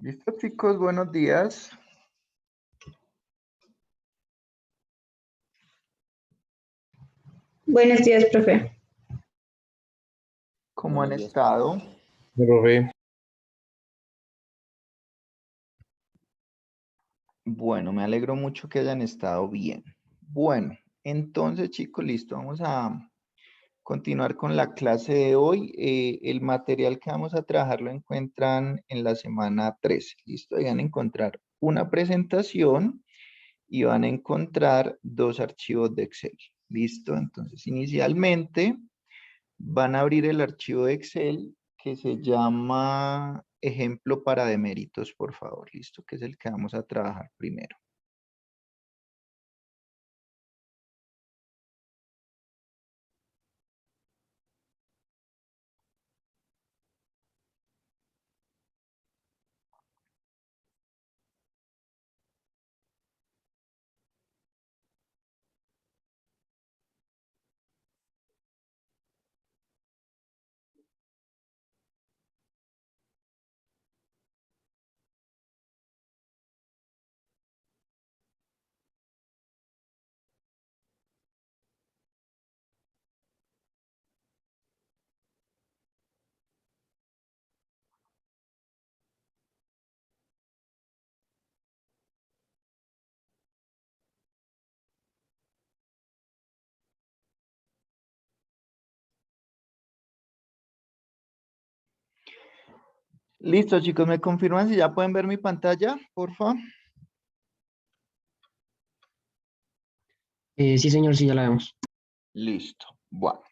Listo, chicos, buenos días. Buenos días, profe. ¿Cómo han Buenos días. estado? Profe. Bueno, me alegro mucho que hayan estado bien. Bueno, entonces, chicos, listo. Vamos a continuar con la clase de hoy. El material que vamos a trabajar lo encuentran en la semana 13. Listo, ahí van a encontrar una presentación y van a encontrar dos archivos de Excel. Listo, entonces, inicialmente van a abrir el archivo de Excel que se llama ejemplo para deméritos, por favor. Listo, que es el que vamos a trabajar primero. Listo, chicos, ¿me confirman si ya pueden ver mi pantalla, por favor? Sí, señor, sí, ya la vemos. Listo. Bueno,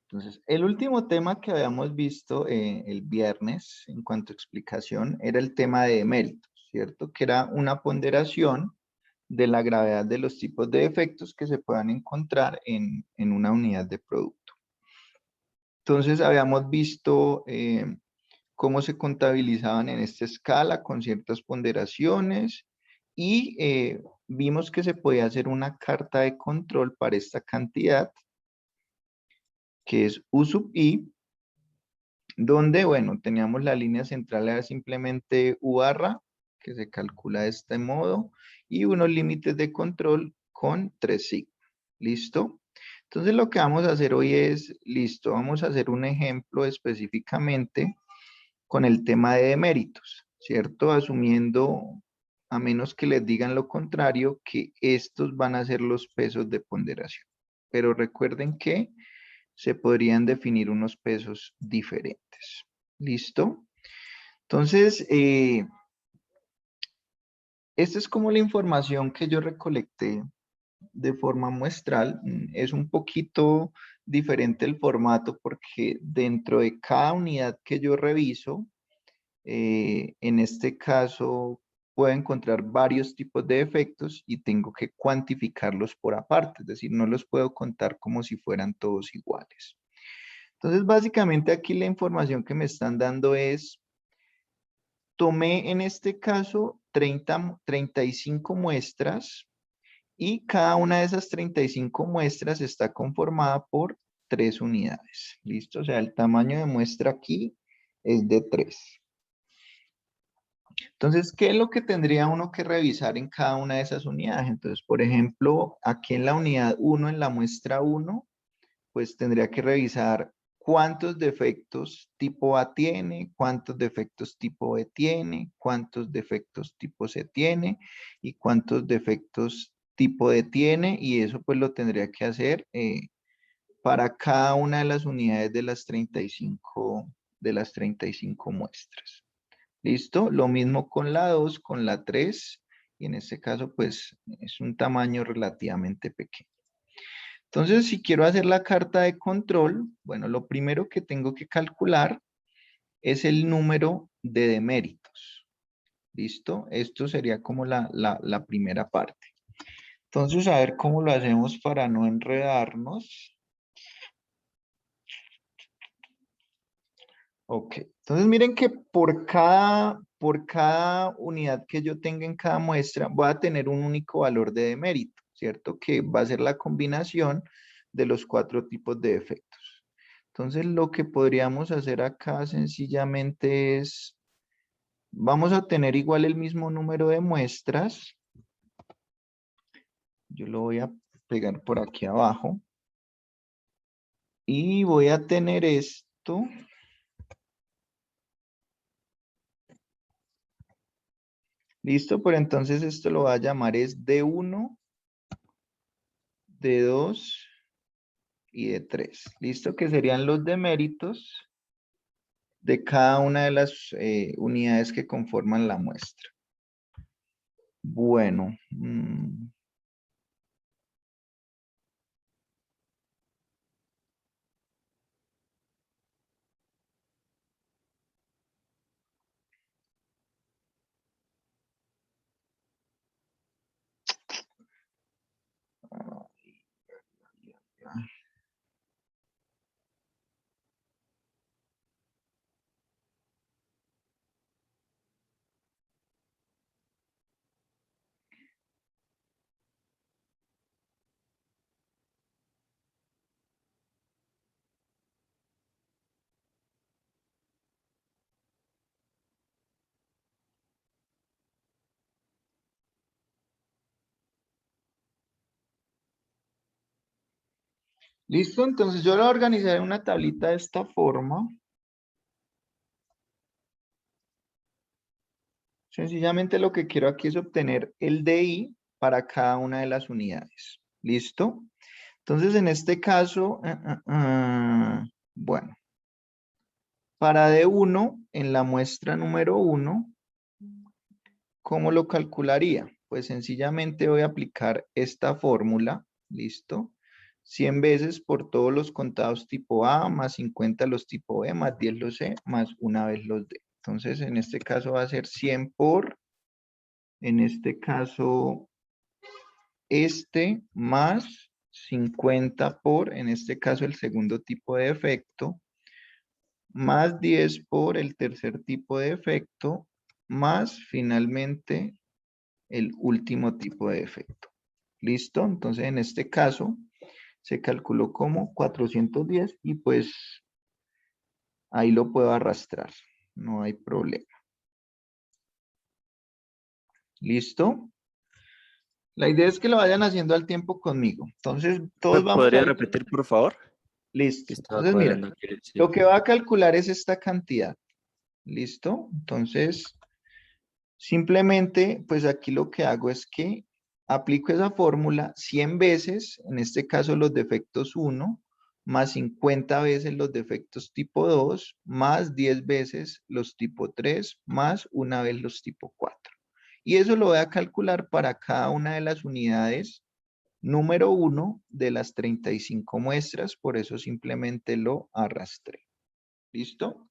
entonces, el último tema que habíamos visto el viernes en cuanto a explicación era el tema de deméritos, ¿cierto? Que era una ponderación de la gravedad de los tipos de defectos que se puedan encontrar en una unidad de producto. Entonces, habíamos visto cómo se contabilizaban en esta escala con ciertas ponderaciones y vimos que se podía hacer una carta de control para esta cantidad, que es U sub I, donde, bueno, teníamos la línea central, era simplemente U barra, que se calcula de este modo, y unos límites de control con 3 sigma. ¿Listo? Entonces lo que vamos a hacer hoy es, listo, vamos a hacer un ejemplo específicamente con el tema de deméritos, ¿cierto? Asumiendo, a menos que les digan lo contrario, que estos van a ser los pesos de ponderación. Pero recuerden que se podrían definir unos pesos diferentes. ¿Listo? Entonces, esta es como la información que yo recolecté de forma muestral. Es un poquito diferente el formato porque dentro de cada unidad que yo reviso, en este caso puedo encontrar varios tipos de efectos y tengo que cuantificarlos por aparte, es decir, no los puedo contar como si fueran todos iguales. Entonces, básicamente aquí la información que me están dando es, tomé en este caso 35 muestras y cada una de esas 35 muestras está conformada por 3 unidades. ¿Listo? O sea, el tamaño de muestra aquí es de 3. Entonces, ¿qué es lo que tendría uno que revisar en cada una de esas unidades? Entonces, por ejemplo, aquí en la unidad 1, en la muestra 1, pues tendría que revisar cuántos defectos tipo A tiene, cuántos defectos tipo B tiene, cuántos defectos tipo C tiene y cuántos defectos tipo D tiene, y eso pues lo tendría que hacer para cada una de las unidades de las 35 muestras. ¿Listo? Lo mismo con la 2, con la 3, y en este caso pues es un tamaño relativamente pequeño. Entonces, si quiero hacer la carta de control, bueno, lo primero que tengo que calcular es el número de deméritos. ¿Listo? Esto sería como la primera parte. Entonces, a ver cómo lo hacemos para no enredarnos. Ok, entonces miren que por cada unidad que yo tenga en cada muestra, voy a tener un único valor de demérito, ¿cierto? Que va a ser la combinación de los 4 tipos de defectos. Entonces lo que podríamos hacer acá sencillamente es Vamos a tener igual el mismo número de muestras. Yo lo voy a pegar por aquí abajo. Y voy a tener esto. Listo, pero entonces esto lo voy a llamar es D1, D2 y D3. Listo, que serían los deméritos de cada una de las unidades que conforman la muestra. Bueno. Listo, entonces yo lo organizaré en una tablita de esta forma. Sencillamente lo que quiero aquí es obtener el DI para cada una de las unidades. ¿Listo? Entonces en este caso, bueno, para D1 en la muestra número 1, ¿cómo lo calcularía? Pues sencillamente voy a aplicar esta fórmula, ¿listo? 100 veces por todos los contados tipo A, más 50 los tipo B, más 10 los C, más una vez los D. Entonces, en este caso va a ser 100 por, en este caso, más 50 por, en este caso, el segundo tipo de efecto, más 10 por el tercer tipo de efecto, más finalmente el último tipo de efecto. ¿Listo? Entonces, en este caso, se calculó como 410 y pues ahí lo puedo arrastrar. No hay problema. ¿Listo? La idea es que lo vayan haciendo al tiempo conmigo. Entonces, ¿Me todos vamos podría ahí. repetir, por favor? Que Listo. estaba Entonces, mira, cuadrando aquí el lo que círculo. va a calcular es esta cantidad. ¿Listo? Entonces, simplemente, pues aquí lo que hago es que aplico esa fórmula 100 veces, en este caso los defectos 1, más 50 veces los defectos tipo 2, más 10 veces los tipo 3, más una vez los tipo 4. Y eso lo voy a calcular para cada una de las unidades número 1 de las 35 muestras, por eso simplemente lo arrastré. ¿Listo?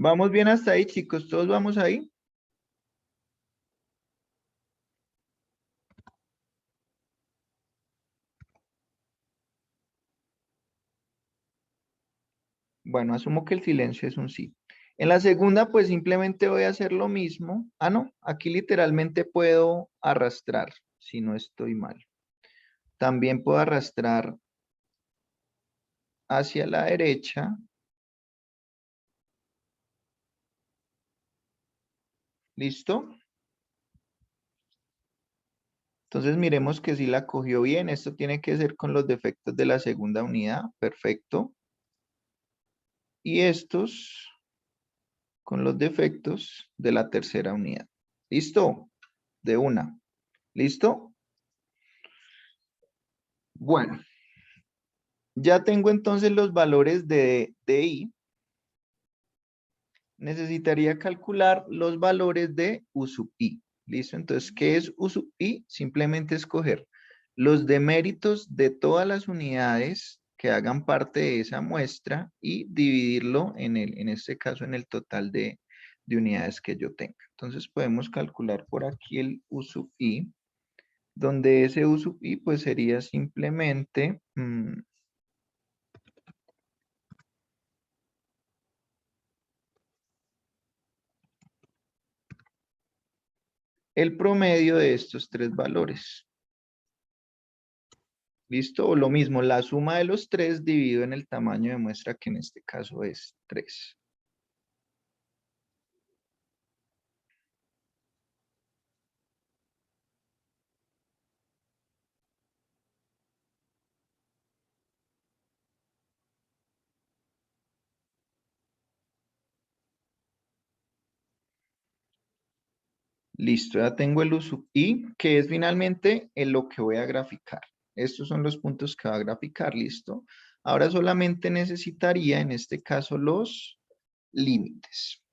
¿Vamos bien hasta ahí, chicos? ¿Todos vamos ahí? Bueno, asumo que el silencio es un sí. En la segunda, pues simplemente voy a hacer lo mismo. Ah, no, aquí literalmente puedo arrastrar, si no estoy mal. También puedo arrastrar hacia la derecha. ¿Listo? Entonces miremos que sí la cogió bien. Esto tiene que ser con los defectos de la segunda unidad. Perfecto. Y estos con los defectos de la tercera unidad. ¿Listo? De una. ¿Listo? Bueno, ya tengo entonces los valores de I. Necesitaría calcular los valores de U sub I. ¿Listo? Entonces, ¿qué es U sub I? Simplemente escoger los deméritos de todas las unidades que hagan parte de esa muestra y dividirlo en este caso en el total de unidades que yo tenga. Entonces podemos calcular por aquí el U sub I, donde ese U sub I pues sería simplemente el promedio de estos tres valores. ¿Listo? O lo mismo, la suma de los tres dividido en el tamaño de muestra, que en este caso es 3. Listo, ya tengo el uso y que es finalmente en lo que voy a graficar. Estos son los puntos que va a graficar, listo. Ahora solamente necesitaría en este caso los límites.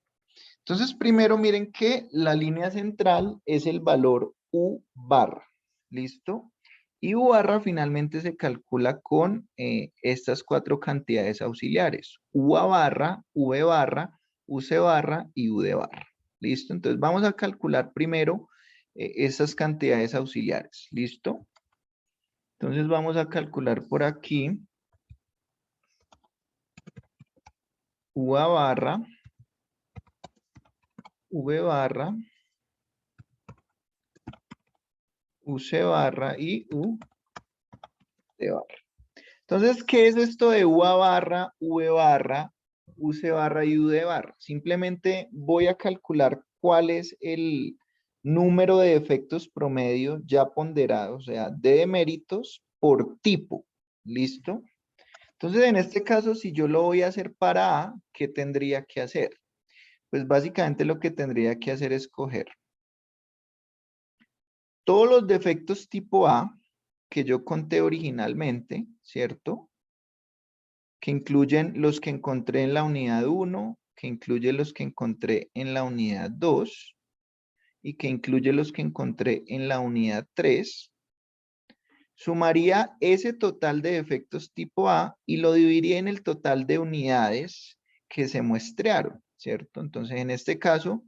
Entonces primero miren que la línea central es el valor U barra, listo. Y U barra finalmente se calcula con estas cuatro cantidades auxiliares. U a barra, V barra, UC barra y UD barra. ¿Listo? Entonces vamos a calcular primero esas cantidades auxiliares. ¿Listo? Entonces vamos a calcular por aquí U a barra, V barra, UC barra y U de barra. Entonces, ¿qué es esto de U a barra, V barra, UC barra y UD barra? Simplemente voy a calcular cuál es el número de efectos promedio ya ponderados, o sea, de méritos por tipo. ¿Listo? Entonces, en este caso, si yo lo voy a hacer para A, ¿qué tendría que hacer? Pues básicamente lo que tendría que hacer es coger todos los defectos tipo A que yo conté originalmente, ¿cierto? Que incluyen los que encontré en la unidad 1, que incluye los que encontré en la unidad 2 y que incluye los que encontré en la unidad 3. Sumaría ese total de defectos tipo A y lo dividiría en el total de unidades que se muestrearon, ¿cierto? Entonces, en este caso,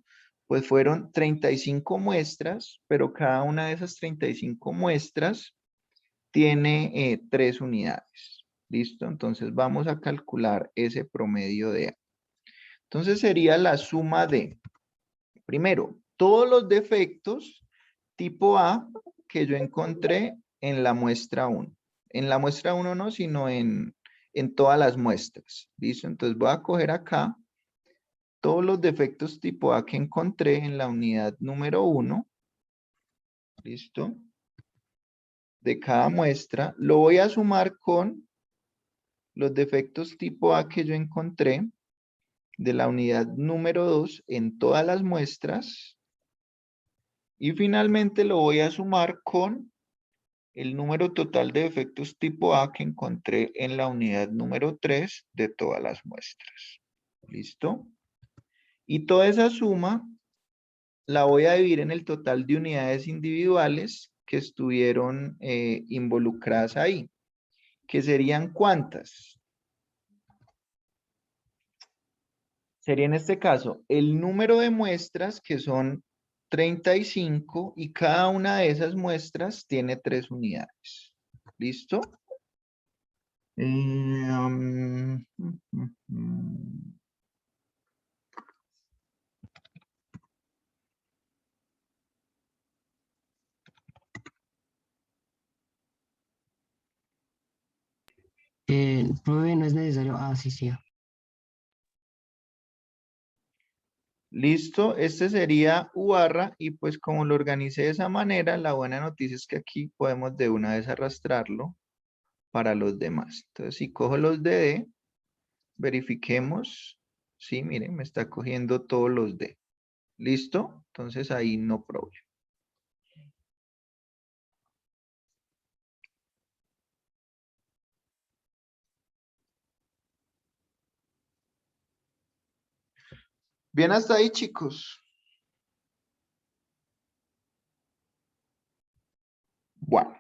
pues fueron 35 muestras, pero cada una de esas 35 muestras tiene 3 unidades. ¿Listo? Entonces vamos a calcular ese promedio de A. Entonces sería la suma de, primero, todos los defectos tipo A que yo encontré en la muestra 1. En la muestra 1 no, sino en todas las muestras. ¿Listo? Entonces voy a coger acá todos los defectos tipo A que encontré en la unidad número 1. ¿Listo? De cada muestra. Lo voy a sumar con los defectos tipo A que yo encontré de la unidad número 2 en todas las muestras. Y finalmente lo voy a sumar con el número total de defectos tipo A que encontré en la unidad número 3 de todas las muestras. ¿Listo? Y toda esa suma la voy a dividir en el total de unidades individuales que estuvieron involucradas ahí. ¿Que serían cuántas? Sería en este caso el número de muestras, que son 35, y cada una de esas muestras tiene 3 unidades. ¿Listo? Mm, mm, mm. Profe, no es necesario. Ah, sí, sí. Listo, este sería U barra, y pues como lo organicé de esa manera, la buena noticia es que aquí podemos de una vez arrastrarlo para los demás. Entonces, si cojo los de D, verifiquemos. Sí, miren, me está cogiendo todos los D. ¿Listo? Entonces ahí no problema. Bien hasta ahí, chicos. Bueno,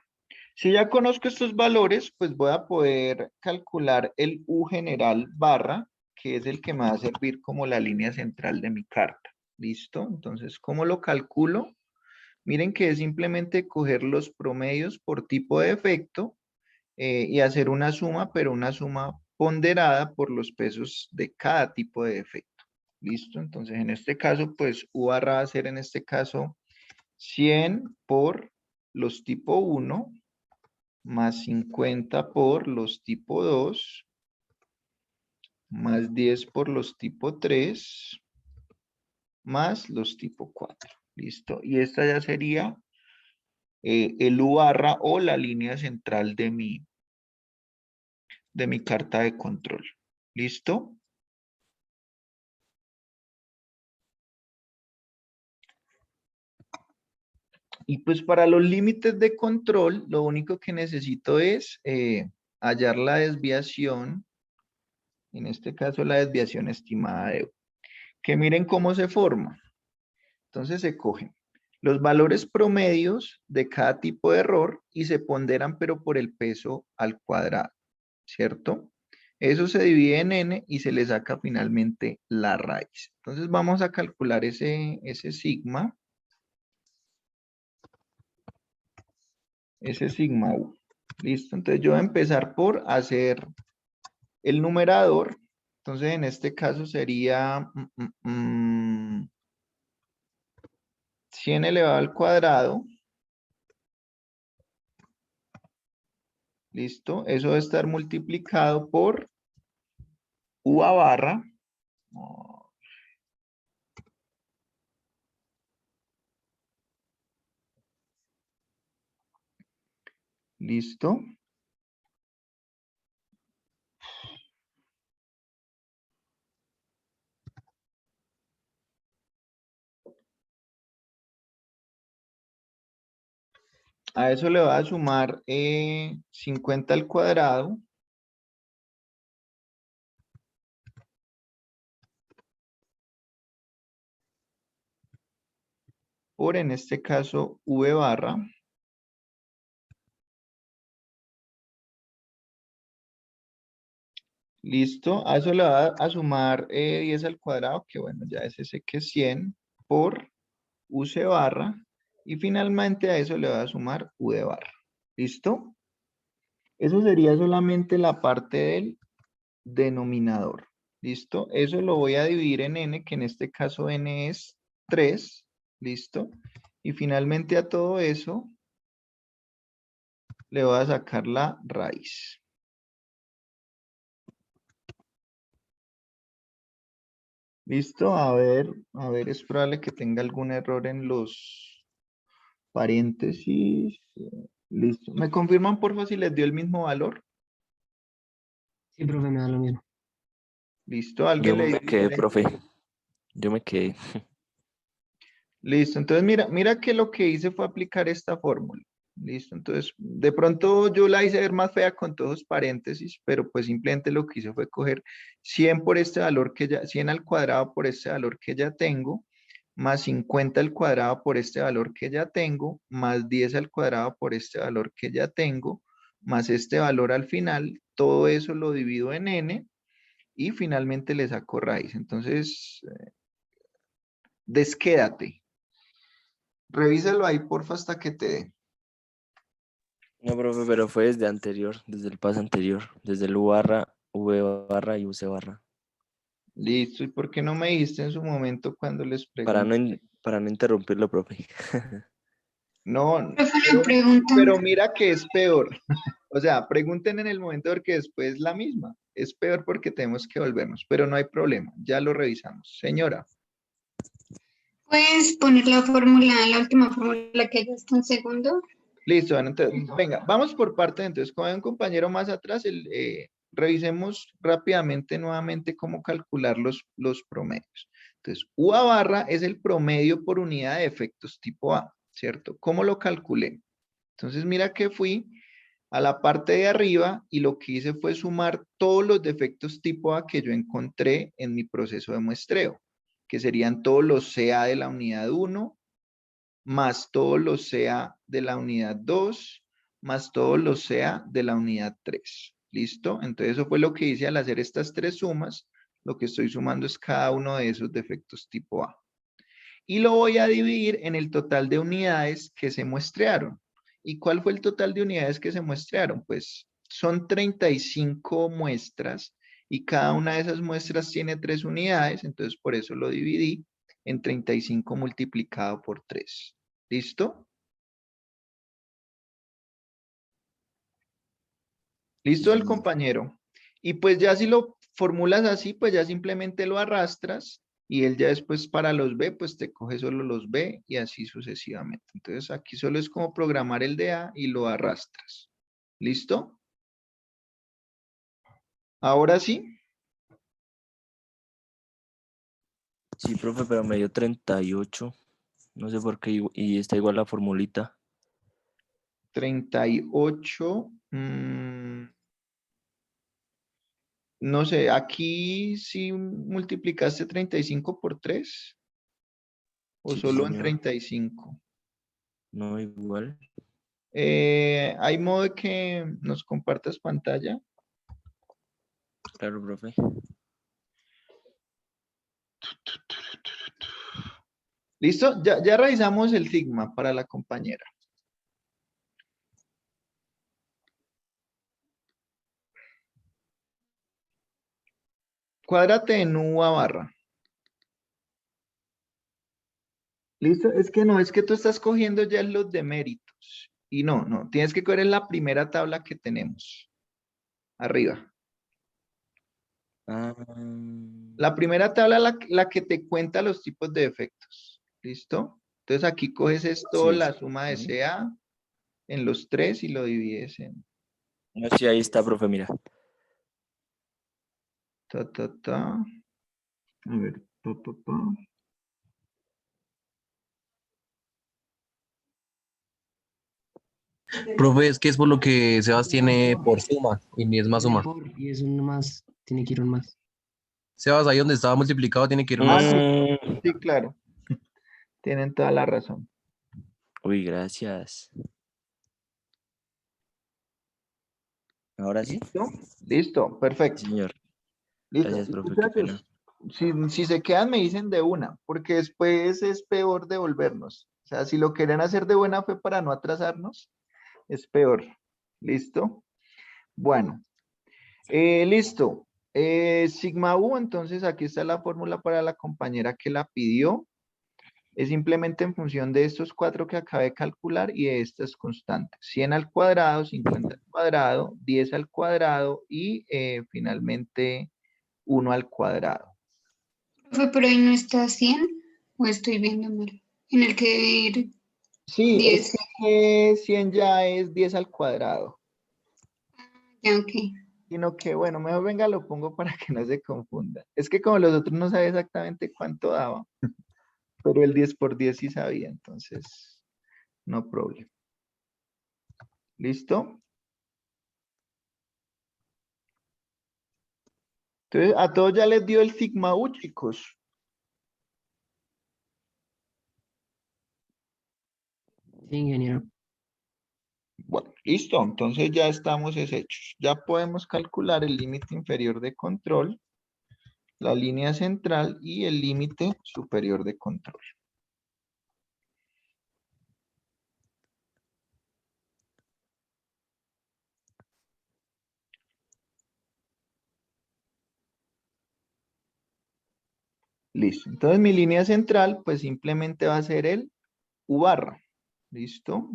si ya conozco estos valores, pues voy a poder calcular el U general barra, que es el que me va a servir como la línea central de mi carta. ¿Listo? Entonces, ¿cómo lo calculo? Miren que es simplemente coger los promedios por tipo de efecto y hacer una suma, pero una suma ponderada por los pesos de cada tipo de efecto. ¿Listo? Entonces, en este caso, pues U barra va a ser en este caso 100 por los tipo 1 más 50 por los tipo 2 más 10 por los tipo 3 más los tipo 4. ¿Listo? Y esta ya sería el U barra o la línea central de mi carta de control. ¿Listo? Y pues para los límites de control, lo único que necesito es hallar la desviación, en este caso la desviación estimada de U. Que miren cómo se forma. Entonces se cogen los valores promedios de cada tipo de error y se ponderan pero por el peso al cuadrado, ¿cierto? Eso se divide en n y se le saca finalmente la raíz. Entonces vamos a calcular ese sigma. Ese sigma U. Listo, entonces yo voy a empezar por hacer el numerador. Entonces en este caso sería 100 elevado al cuadrado. Listo, eso debe estar multiplicado por U a barra. Listo. A eso le va a sumar 50 al cuadrado. Por, en este caso, V barra. Listo. A eso le va a sumar 10 al cuadrado, que bueno, ya es ese que es 100, por UC barra. Y finalmente a eso le va a sumar U de barra. ¿Listo? Eso sería solamente la parte del denominador. ¿Listo? Eso lo voy a dividir en n, que en este caso n es 3. ¿Listo? Y finalmente a todo eso le voy a sacar la raíz. ¿Listo? A ver, es probable que tenga algún error en los paréntesis. Listo. ¿Me confirman, por favor, si les dio el mismo valor? Sí, profe, me da lo mismo. ¿Listo? Yo ¿Alguien le dio me quedé, diferente? profe. Yo me quedé. Listo, entonces mira que lo que hice fue aplicar esta fórmula. Listo, entonces de pronto yo la hice ver más fea con todos los paréntesis, pero pues simplemente lo que hice fue coger 100 por este valor que ya, 100 al cuadrado por este valor que ya tengo, más 50 al cuadrado por este valor que ya tengo, más 10 al cuadrado por este valor que ya tengo, más este valor al final, todo eso lo divido en n y finalmente le saco raíz. Entonces, desquédate. Revísalo ahí, porfa, hasta que te dé. No, profe, pero fue desde anterior, desde el paso anterior, desde el U barra, V barra y UC barra. Listo. ¿Y por qué no me dijiste en su momento cuando les Para no, pregunté? para no interrumpirlo, profe. No, Profe, una pregunta. pero mira que es peor. O sea, pregunten en el momento porque después es la misma. Es peor porque tenemos que volvernos, pero no hay problema. Ya lo revisamos. Señora. ¿Puedes poner la última fórmula que ya está en segundo? Listo, bueno, entonces, venga, vamos por parte. Entonces, como hay un compañero más atrás, revisemos rápidamente nuevamente cómo calcular los promedios. Entonces, U a barra es el promedio por unidad de efectos tipo A, ¿cierto? ¿Cómo lo calculé? Entonces, mira que fui a la parte de arriba y lo que hice fue sumar todos los defectos tipo A que yo encontré en mi proceso de muestreo, que serían todos los CA de la unidad 1, más todos los CA de la unidad 2, más todos los CA de la unidad 3. ¿Listo? Entonces eso fue lo que hice al hacer estas tres sumas. Lo que estoy sumando es cada uno de esos defectos tipo A. Y lo voy a dividir en el total de unidades que se muestrearon. ¿Y cuál fue el total de unidades que se muestrearon? Pues son 35 muestras y cada una de esas muestras tiene 3 unidades, entonces por eso lo dividí en 35 multiplicado por 3. ¿Listo? ¿Listo el compañero? Y pues ya si lo formulas así, pues ya simplemente lo arrastras y él ya después para los B, pues te coge solo los B y así sucesivamente. Entonces aquí solo es como programar el de A y lo arrastras. ¿Listo? Ahora sí. Sí, profe, pero me dio 38. No sé por qué. Y está igual la formulita. 38. No sé, aquí sí multiplicaste 35 por 3 o Sí, solo en señor. 35. No, igual. ¿Hay modo de que nos compartas pantalla? Claro, profe. ¿Listo? Ya revisamos el sigma para la compañera. Cuádrate en U a barra. ¿Listo? Es que no, es que tú estás cogiendo ya los de méritos. Y no, tienes que coger en la primera tabla que tenemos. Arriba. Ah, La primera tabla la que te cuenta los tipos de efectos. ¿Listo? Entonces aquí coges esto, sí, la es. suma de Ujú. CA en los tres y lo divides en No, sí, ahí está, profe, mira. ta. A ver, pa. Profe, es que es por lo que Sebas tiene por suma y ni es más Tiene suma. por y es un más. Tiene que ir un más. Sebas, ahí donde estaba multiplicado tiene que ir un Ah, más. sí, Mm, sí, claro. Tienen toda la razón. Uy, gracias. Ahora sí. ¿Listo? Listo, Sí, perfecto. señor. Listo. Gracias, profe, qué pena. Muchachos, si se quedan me dicen de una, porque después es peor devolvernos. O sea, si lo quieren hacer de buena fe para no atrasarnos, es peor. ¿Listo? Bueno, listo. Sigma U, entonces aquí está la fórmula para la compañera que la pidió. Es simplemente en función de estos cuatro que acabé de calcular y de estas constantes. 100 al cuadrado, 50 al cuadrado, 10 al cuadrado y finalmente 1 al cuadrado. Profe, pero ahí no está 100 o estoy viendo mal. En el que debe ir Sí, es 10. que 100 ya es 10 al cuadrado. Ya, ok. Sino que, bueno, mejor venga, lo pongo para que no se confunda. Es que como los otros no sabía exactamente cuánto daba, pero el 10 por 10 sí sabía, entonces no problema. ¿Listo? Entonces, a todos ya les dio el sigma U, chicos. Sí, ingeniero. Bueno, listo, entonces ya estamos hechos. Ya podemos calcular el límite inferior de control, la línea central y el límite superior de control. Listo, entonces mi línea central pues simplemente va a ser el U barra. ¿Listo?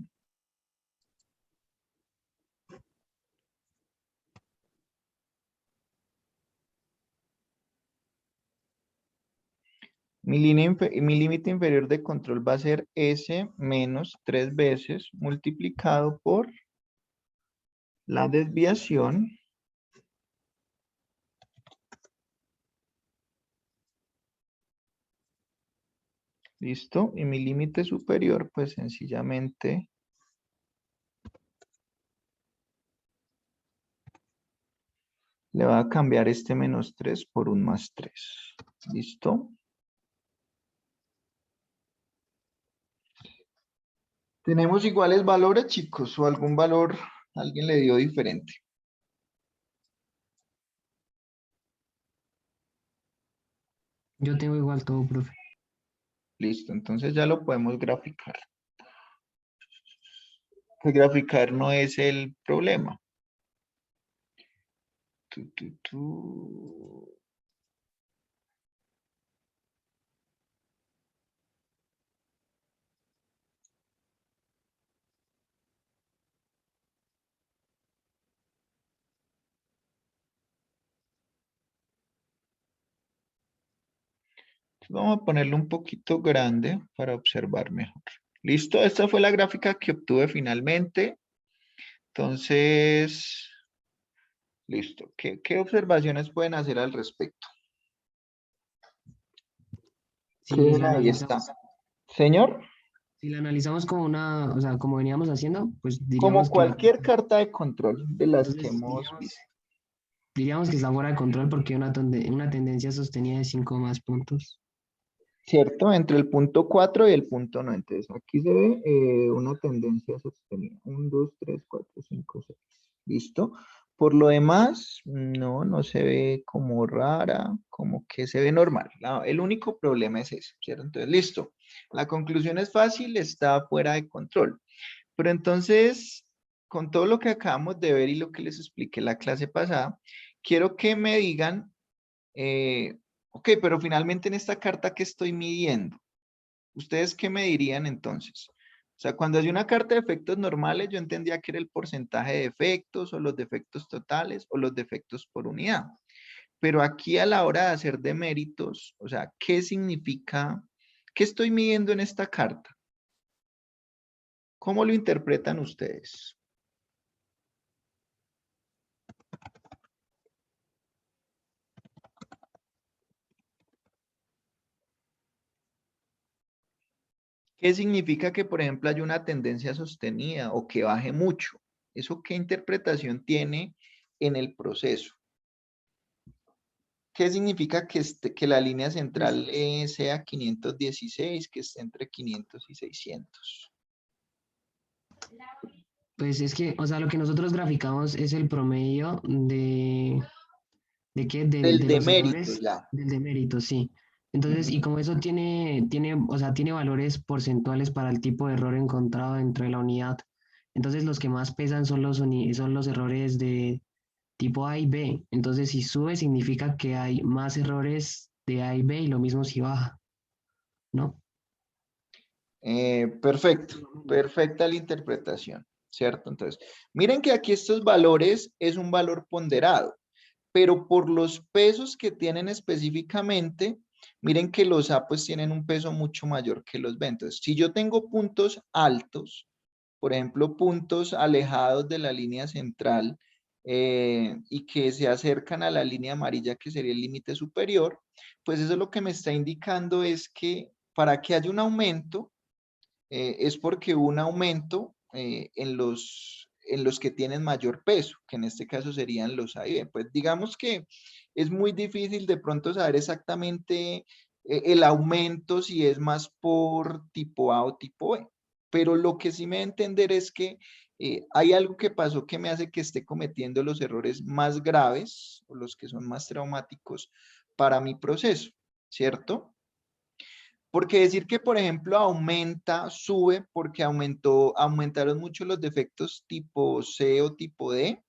Mi límite inferior de control va a ser S menos 3 veces multiplicado por la desviación. ¿Listo? Y mi límite superior pues sencillamente le va a cambiar este menos 3 por un más 3. ¿Listo? ¿Tenemos iguales valores, chicos? ¿O algún valor alguien le dio diferente? Yo tengo igual todo, profe. Listo, entonces ya lo podemos graficar. Que graficar no es el problema. Tu. Vamos a ponerlo un poquito grande para observar mejor. ¿Listo? Esta fue la gráfica que obtuve finalmente. Entonces, listo. ¿Qué observaciones pueden hacer al respecto? Si Sí, la ahí está. analizamos, Señor, si la analizamos como una, o sea, como veníamos haciendo, pues como diríamos que cualquier carta de control de las que entonces hemos visto. diríamos que está fuera de control porque una tendencia sostenida de 5 más puntos. ¿Cierto? Entre el punto 4 y el punto 9. Entonces, aquí se ve una tendencia sostenida. 1, 2, 3, 4, 5, 6. ¿Listo? Por lo demás, no se ve como rara, como que se ve normal. El único problema es ese, ¿cierto? Entonces, listo. La conclusión es fácil, está fuera de control. Pero entonces, con todo lo que acabamos de ver y lo que les expliqué la clase pasada, quiero que me digan, ok, pero finalmente en esta carta, ¿qué estoy midiendo? ¿Ustedes qué me dirían entonces? O sea, cuando hay una carta de efectos normales, yo entendía que era el porcentaje de defectos o los defectos totales o los defectos por unidad. Pero aquí a la hora de hacer deméritos, o sea, ¿qué significa? ¿Qué estoy midiendo en esta carta? ¿Cómo lo interpretan ustedes? ¿Qué significa que, por ejemplo, hay una tendencia sostenida o que baje mucho? ¿Eso qué interpretación tiene en el proceso? ¿Qué significa que la línea central sea 516, que esté entre 500 y 600? Pues es que, o sea, lo que nosotros graficamos es el promedio ¿de qué? Del De los demérito errores ya. del demérito, sí. Entonces, y Ujú. como eso o sea, tiene valores porcentuales para el tipo de error encontrado dentro de la unidad. Entonces, los que más pesan son son los errores de tipo A y B. Entonces, si sube, significa que hay más errores de A y B y lo mismo si baja, ¿no? Perfecto, perfecta la interpretación, ¿cierto? Entonces, miren que aquí estos valores es un valor ponderado, pero por los pesos que tienen específicamente, miren que los A pues tienen un peso mucho mayor que los B. Entonces, si yo tengo puntos altos, por ejemplo, puntos alejados de la línea central y que se acercan a la línea amarilla, que sería el límite superior, pues eso lo que me está indicando es que para que haya un aumento, es porque hubo un aumento en los que tienen mayor peso, que en este caso serían los A y B. Pues digamos que es muy difícil de pronto saber exactamente el aumento si es más por tipo A o tipo B. Pero lo que sí me da a entender es que hay algo que pasó que me hace que esté cometiendo los errores más graves o los que son más traumáticos para mi proceso, ¿cierto? Porque decir que, por ejemplo, aumenta, sube, porque aumentaron mucho los defectos tipo C o tipo D,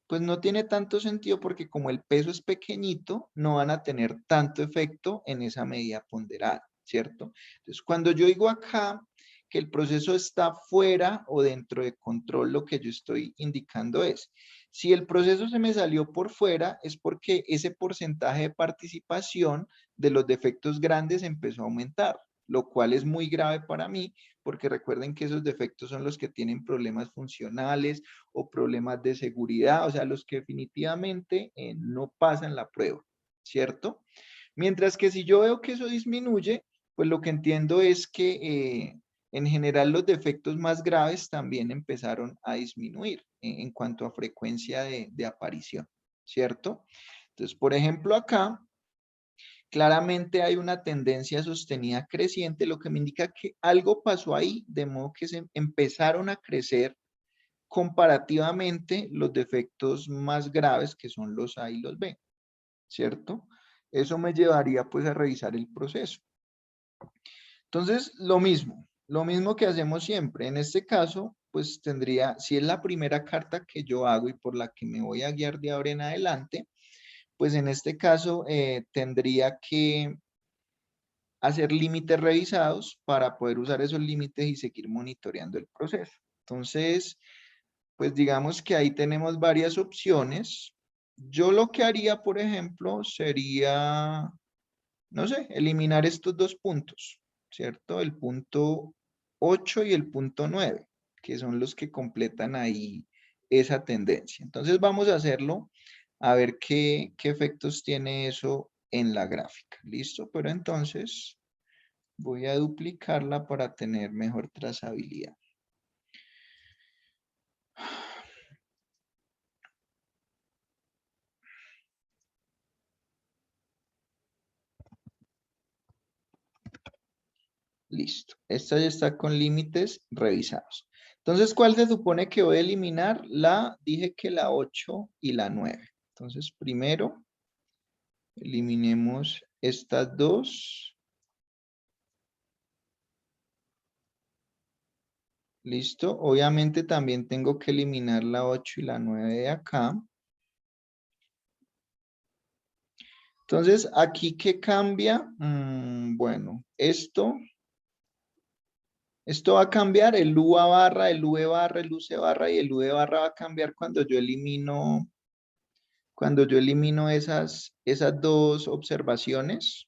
pues no tiene tanto sentido porque como el peso es pequeñito, no van a tener tanto efecto en esa medida ponderada, ¿cierto? Entonces, cuando yo digo acá que el proceso está fuera o dentro de control, lo que yo estoy indicando es, si el proceso se me salió por fuera, es porque ese porcentaje de participación de los defectos grandes empezó a aumentar, lo cual es muy grave para mí, porque recuerden que esos defectos son los que tienen problemas funcionales o problemas de seguridad, o sea, los que definitivamente no pasan la prueba, ¿cierto? Mientras que si yo veo que eso disminuye, pues lo que entiendo es que en general los defectos más graves también empezaron a disminuir en cuanto a frecuencia de aparición, ¿cierto? Entonces, por ejemplo, acá claramente hay una tendencia sostenida creciente, lo que me indica que algo pasó ahí, de modo que se empezaron a crecer comparativamente los defectos más graves que son los A y los B, ¿cierto? Eso me llevaría pues a revisar el proceso. Entonces, lo mismo que hacemos siempre. En este caso, pues tendría, si es la primera carta que yo hago y por la que me voy a guiar de ahora en adelante, pues en este caso tendría que hacer límites revisados para poder usar esos límites y seguir monitoreando el proceso. Entonces, pues digamos que ahí tenemos varias opciones. Yo lo que haría, por ejemplo, sería, no sé, eliminar estos dos puntos, ¿cierto? El punto 8 y el punto 9, que son los que completan ahí esa tendencia. Entonces vamos a hacerlo, a ver qué efectos tiene eso en la gráfica. ¿Listo? Pero entonces voy a duplicarla para tener mejor trazabilidad. Listo. Esta ya está con límites revisados. Entonces, ¿cuál se supone que voy a eliminar? Dije que la 8 y la 9. Entonces, primero, eliminemos estas dos. Listo. Obviamente también tengo que eliminar la 8 y la 9 de acá. Entonces, ¿aquí qué cambia? Bueno, esto va a cambiar, el UA barra, el UE barra, el UC barra y el UE barra va a cambiar cuando yo elimino esas dos observaciones.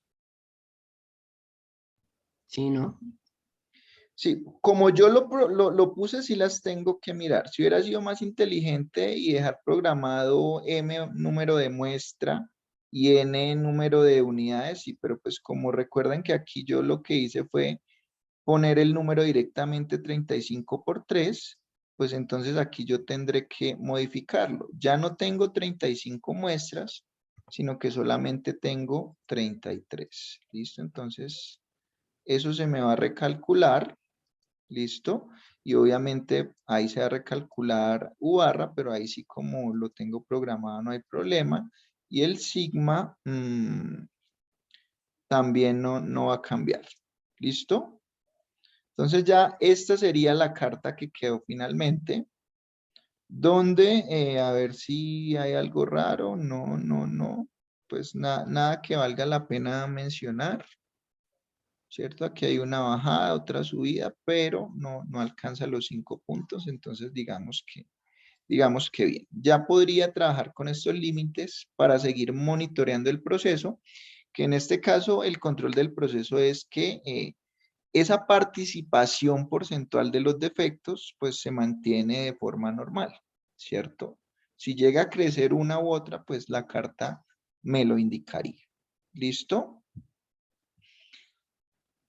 Sí, ¿no? Sí, como yo lo puse, sí las tengo que mirar. Si hubiera sido más inteligente y dejar programado M número de muestra y N número de unidades, sí, pero pues como recuerdan que aquí yo lo que hice fue poner el número directamente 35 por 3, pues entonces aquí yo tendré que modificarlo. Ya no tengo 35 muestras, sino que solamente tengo 33. ¿Listo? Entonces, eso se me va a recalcular. ¿Listo? Y obviamente ahí se va a recalcular U barra, pero ahí sí como lo tengo programado no hay problema. Y el sigma también no va a cambiar. ¿Listo? Entonces ya esta sería la carta que quedó finalmente. Donde, a ver si hay algo raro. No. Pues nada que valga la pena mencionar. ¿Cierto? Aquí hay una bajada, otra subida, pero no alcanza los 5 puntos. Entonces digamos que bien. Ya podría trabajar con estos límites para seguir monitoreando el proceso, que en este caso el control del proceso es que esa participación porcentual de los defectos, pues se mantiene de forma normal, ¿cierto? Si llega a crecer una u otra, pues la carta me lo indicaría. ¿Listo?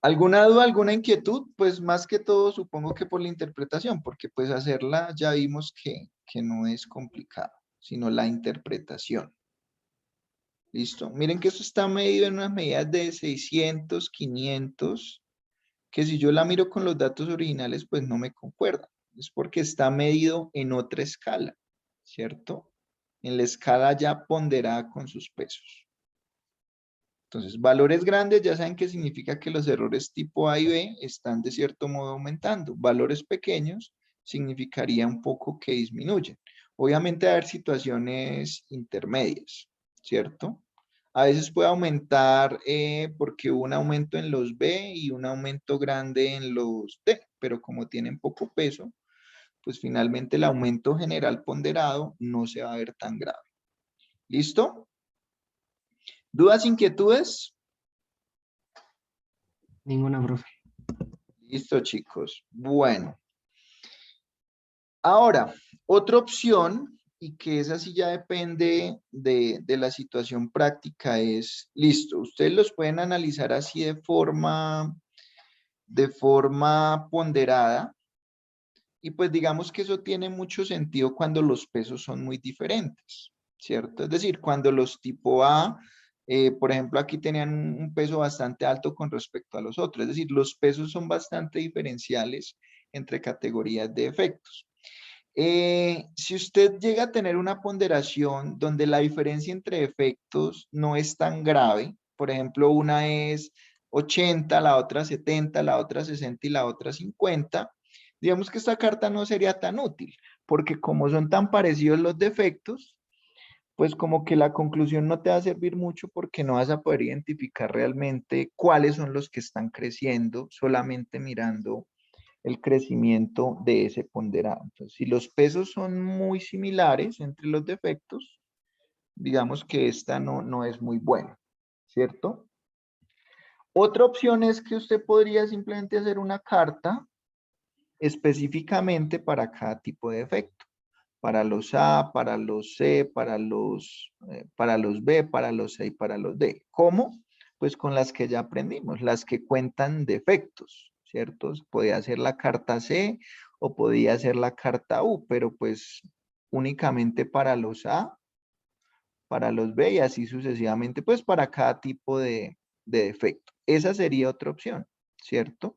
¿Alguna duda, alguna inquietud? Pues más que todo supongo que por la interpretación, porque pues hacerla ya vimos que no es complicado, sino la interpretación. ¿Listo? Miren que esto está medido en unas medidas de 600, 500, que si yo la miro con los datos originales, pues no me concuerda. Es porque está medido en otra escala, ¿cierto? En la escala ya ponderada con sus pesos. Entonces, valores grandes ya saben que significa que los errores tipo A y B están de cierto modo aumentando. Valores pequeños significaría un poco que disminuyen. Obviamente va a haber situaciones intermedias, ¿cierto? A veces puede aumentar porque hubo un aumento en los B y un aumento grande en los D, pero como tienen poco peso, pues finalmente el aumento general ponderado no se va a ver tan grave. ¿Listo? ¿Dudas, inquietudes? Ninguna, profe. Listo, chicos. Bueno. Ahora, otra opción, y que esa sí ya depende de la situación práctica, es, listo, ustedes los pueden analizar así de forma ponderada, y pues digamos que eso tiene mucho sentido cuando los pesos son muy diferentes, ¿cierto? Es decir, cuando los tipo A, por ejemplo, aquí tenían un peso bastante alto con respecto a los otros, es decir, los pesos son bastante diferenciales entre categorías de efectos. Si usted llega a tener una ponderación donde la diferencia entre efectos no es tan grave, por ejemplo, una es 80, la otra 70, la otra 60 y la otra 50, digamos que esta carta no sería tan útil, porque como son tan parecidos los defectos, pues como que la conclusión no te va a servir mucho porque no vas a poder identificar realmente cuáles son los que están creciendo solamente mirando el crecimiento de ese ponderado. Entonces, si los pesos son muy similares entre los defectos, digamos que esta no es muy buena, ¿cierto? Otra opción es que usted podría simplemente hacer una carta específicamente para cada tipo de efecto. Para los A, para los C, para los B, para los C y para los D. ¿Cómo? Pues con las que ya aprendimos, las que cuentan de efectos, ¿cierto? Podía hacer la carta C o podía hacer la carta U, pero pues únicamente para los A, para los B y así sucesivamente, pues para cada tipo de defecto. Esa sería otra opción, ¿cierto?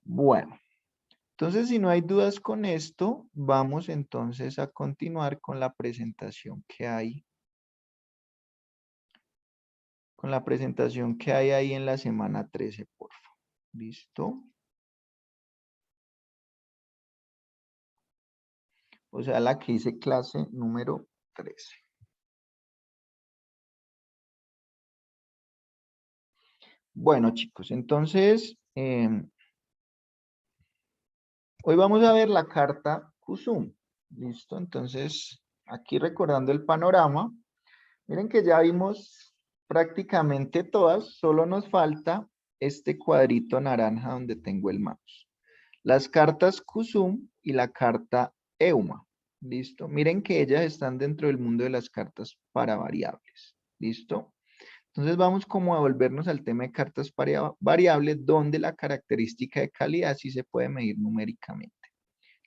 Bueno. Entonces, si no hay dudas con esto, vamos entonces a continuar con la presentación que hay. Con la presentación que hay ahí en la semana 13, por favor. ¿Listo? O sea, la que hice clase número 13. Bueno, chicos, entonces, hoy vamos a ver la carta QSUM. ¿Listo? Entonces, aquí recordando el panorama, miren que ya vimos prácticamente todas, solo nos falta este cuadrito naranja donde tengo el mouse. Las cartas QSUM y la carta EUMA. ¿Listo? Miren que ellas están dentro del mundo de las cartas para variables. ¿Listo? Entonces vamos como a volvernos al tema de cartas para variables donde la característica de calidad sí se puede medir numéricamente.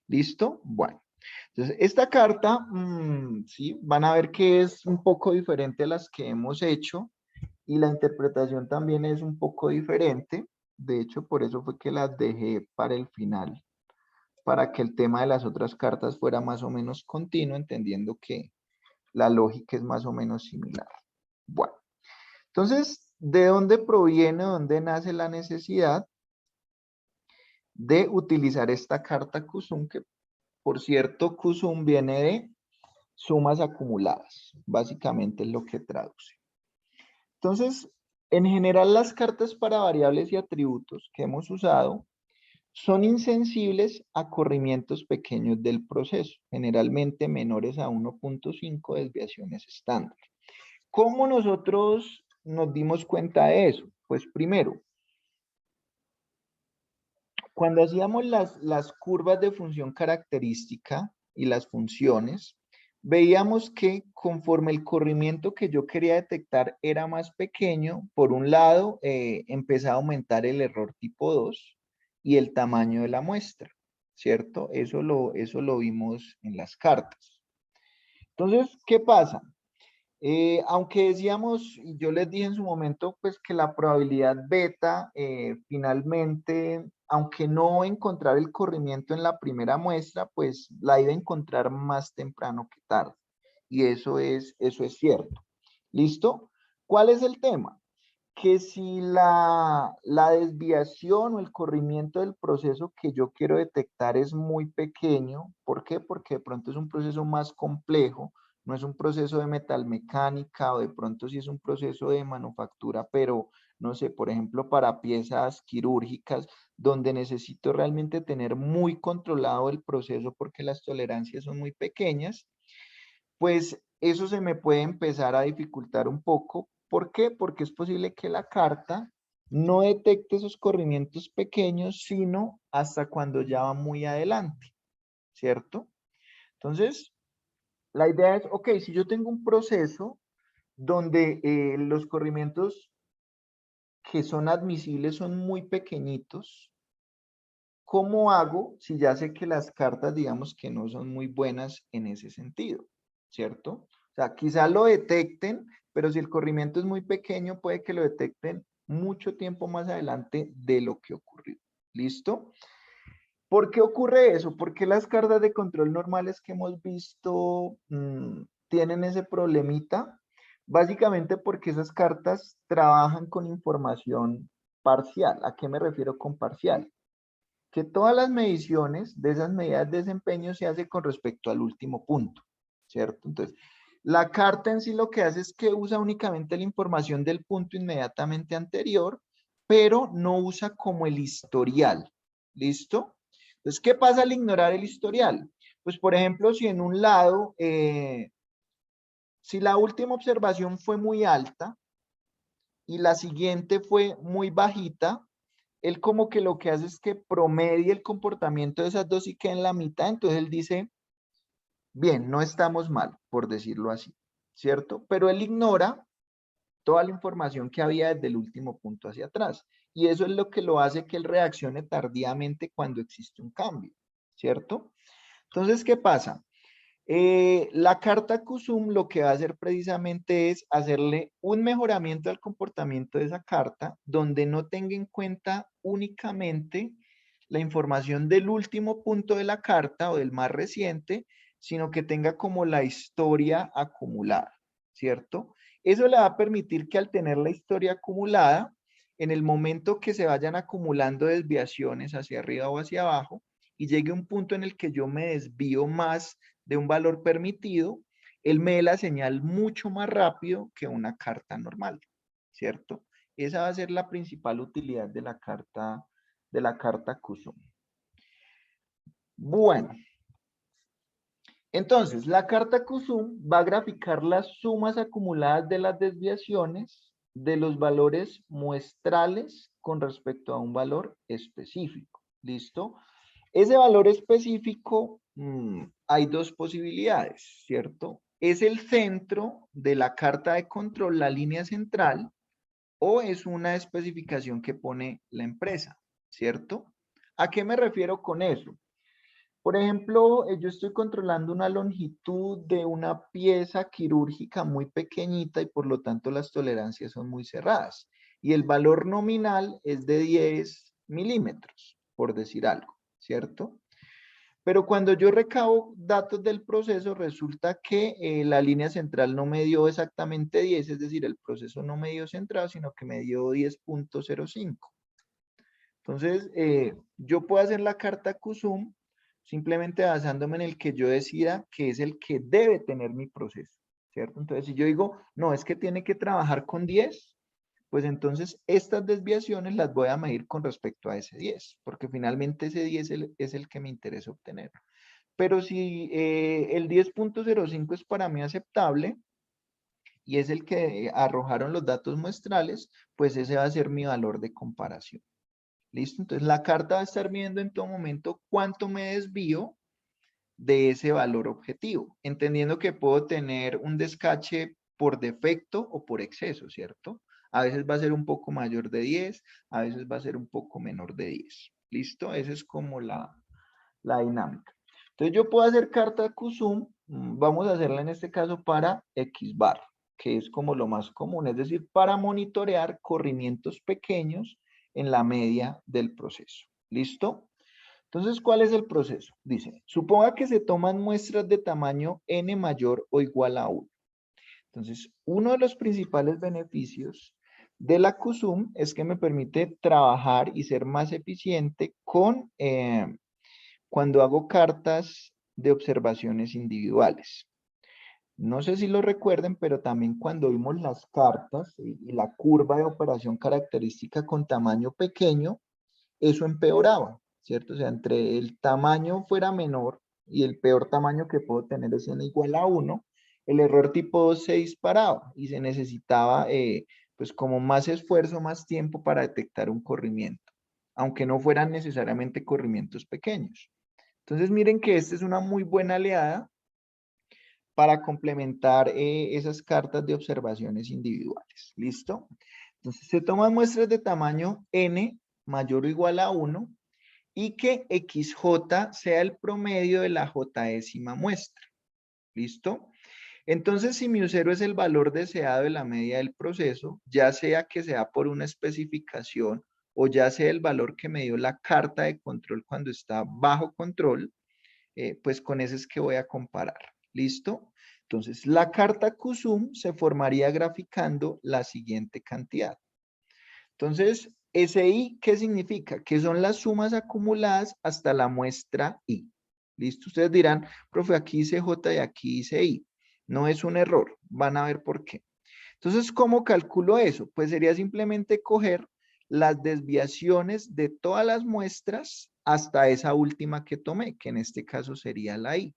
¿Listo? Bueno. Entonces, esta carta, sí, van a ver que es un poco diferente a las que hemos hecho y la interpretación también es un poco diferente. De hecho, por eso fue que las dejé para el final, para que el tema de las otras cartas fuera más o menos continuo, entendiendo que la lógica es más o menos similar. Bueno, entonces, ¿de dónde proviene, dónde nace la necesidad de utilizar esta carta QSUM? Que, por cierto, QSUM viene de sumas acumuladas, básicamente es lo que traduce. Entonces, en general las cartas para variables y atributos que hemos usado son insensibles a corrimientos pequeños del proceso, generalmente menores a 1.5 desviaciones estándar. ¿Cómo nosotros nos dimos cuenta de eso? Pues primero, cuando hacíamos las curvas de función característica y las funciones, veíamos que conforme el corrimiento que yo quería detectar era más pequeño, por un lado empezaba a aumentar el error tipo 2 y el tamaño de la muestra, ¿cierto? Eso lo vimos en las cartas. Entonces, ¿qué pasa? Aunque decíamos, y yo les dije en su momento, pues que la probabilidad beta finalmente, aunque no encontrar el corrimiento en la primera muestra, pues la iba a encontrar más temprano que tarde. Y eso es cierto. ¿Listo? ¿Cuál es el tema? Que si la desviación o el corrimiento del proceso que yo quiero detectar es muy pequeño, ¿por qué? Porque de pronto es un proceso más complejo, no es un proceso de metalmecánica o de pronto sí es un proceso de manufactura, pero no sé, por ejemplo, para piezas quirúrgicas, donde necesito realmente tener muy controlado el proceso porque las tolerancias son muy pequeñas, pues eso se me puede empezar a dificultar un poco. ¿Por qué? Porque es posible que la carta no detecte esos corrimientos pequeños, sino hasta cuando ya va muy adelante, ¿cierto? Entonces, la idea es, ok, si yo tengo un proceso donde los corrimientos que son admisibles son muy pequeñitos, ¿cómo hago si ya sé que las cartas, digamos que no son muy buenas en ese sentido, ¿cierto? O sea, quizá lo detecten, pero si el corrimiento es muy pequeño, puede que lo detecten mucho tiempo más adelante de lo que ocurrió. ¿Listo? ¿Por qué ocurre eso? ¿Por qué las cartas de control normales que hemos visto tienen ese problemita? Básicamente porque esas cartas trabajan con información parcial. ¿A qué me refiero con parcial? Que todas las mediciones de esas medidas de desempeño se hace con respecto al último punto, ¿cierto? Entonces, la carta en sí lo que hace es que usa únicamente la información del punto inmediatamente anterior, pero no usa como el historial, ¿listo? Entonces, ¿qué pasa al ignorar el historial? Pues, por ejemplo, si en un lado, si la última observación fue muy alta, y la siguiente fue muy bajita, él como que lo que hace es que promedie el comportamiento de esas dos y queda en la mitad, entonces él dice, bien, no estamos mal, por decirlo así, ¿cierto? Pero él ignora toda la información que había desde el último punto hacia atrás. Y eso es lo que lo hace que él reaccione tardíamente cuando existe un cambio, ¿cierto? Entonces, ¿qué pasa? La carta CUSUM lo que va a hacer precisamente es hacerle un mejoramiento al comportamiento de esa carta, donde no tenga en cuenta únicamente la información del último punto de la carta o del más reciente, sino que tenga como la historia acumulada, ¿cierto? Eso le va a permitir que al tener la historia acumulada, en el momento que se vayan acumulando desviaciones hacia arriba o hacia abajo, y llegue un punto en el que yo me desvío más de un valor permitido, él me dé la señal mucho más rápido que una carta normal, ¿cierto? Esa va a ser la principal utilidad de la carta CUSUM. Bueno, entonces la carta CUSUM va a graficar las sumas acumuladas de las desviaciones de los valores muestrales con respecto a un valor específico. ¿Listo? Ese valor específico, hay dos posibilidades, ¿cierto? Es el centro de la carta de control, la línea central, o es una especificación que pone la empresa, ¿cierto? ¿A qué me refiero con eso? Por ejemplo, yo estoy controlando una longitud de una pieza quirúrgica muy pequeñita y por lo tanto las tolerancias son muy cerradas. Y el valor nominal es de 10 milímetros, por decir algo, ¿cierto? Pero cuando yo recabo datos del proceso, resulta que la línea central no me dio exactamente 10, es decir, el proceso no me dio centrado, sino que me dio 10.05. Entonces, yo puedo hacer la carta CUSUM simplemente basándome en el que yo decida que es el que debe tener mi proceso, ¿cierto? Entonces, si yo digo, no, es que tiene que trabajar con 10, pues entonces estas desviaciones las voy a medir con respecto a ese 10, porque finalmente ese 10 es el que me interesa obtener. Pero si el 10.05 es para mí aceptable y es el que arrojaron los datos muestrales, pues ese va a ser mi valor de comparación. ¿Listo? Entonces la carta va a estar viendo en todo momento cuánto me desvío de ese valor objetivo, entendiendo que puedo tener un descache por defecto o por exceso, ¿cierto? A veces va a ser un poco mayor de 10, a veces va a ser un poco menor de 10. ¿Listo? Esa es como la dinámica. Entonces yo puedo hacer carta CUSUM, vamos a hacerla en este caso para XBAR, que es como lo más común, es decir, para monitorear corrimientos pequeños en la media del proceso. ¿Listo? Entonces, ¿cuál es el proceso? Dice, suponga que se toman muestras de tamaño n mayor o igual a 1. Entonces, uno de los principales beneficios de la CUSUM es que me permite trabajar y ser más eficiente con cuando hago cartas de observaciones individuales. No sé si lo recuerden, pero también cuando vimos las cartas y la curva de operación característica con tamaño pequeño, eso empeoraba, ¿cierto? O sea, entre el tamaño fuera menor y el peor tamaño que puedo tener es n igual a 1, el error tipo 2 se disparaba y se necesitaba pues como más esfuerzo, más tiempo para detectar un corrimiento, aunque no fueran necesariamente corrimientos pequeños. Entonces miren que esta es una muy buena aliada para complementar esas cartas de observaciones individuales. ¿Listo? Entonces se toman muestras de tamaño n mayor o igual a 1 y que XJ sea el promedio de la jésima muestra. ¿Listo? Entonces, si mi U0 es el valor deseado de la media del proceso, ya sea que sea por una especificación o ya sea el valor que me dio la carta de control cuando está bajo control, pues con ese es que voy a comparar. ¿Listo? Entonces, la carta CUSUM se formaría graficando la siguiente cantidad. Entonces, SI, ¿qué significa? Que son las sumas acumuladas hasta la muestra I. ¿Listo? Ustedes dirán, profe, aquí dice J y aquí dice I. No es un error. Van a ver por qué. Entonces, ¿cómo calculo eso? Pues sería simplemente coger las desviaciones de todas las muestras hasta esa última que tomé, que en este caso sería la I.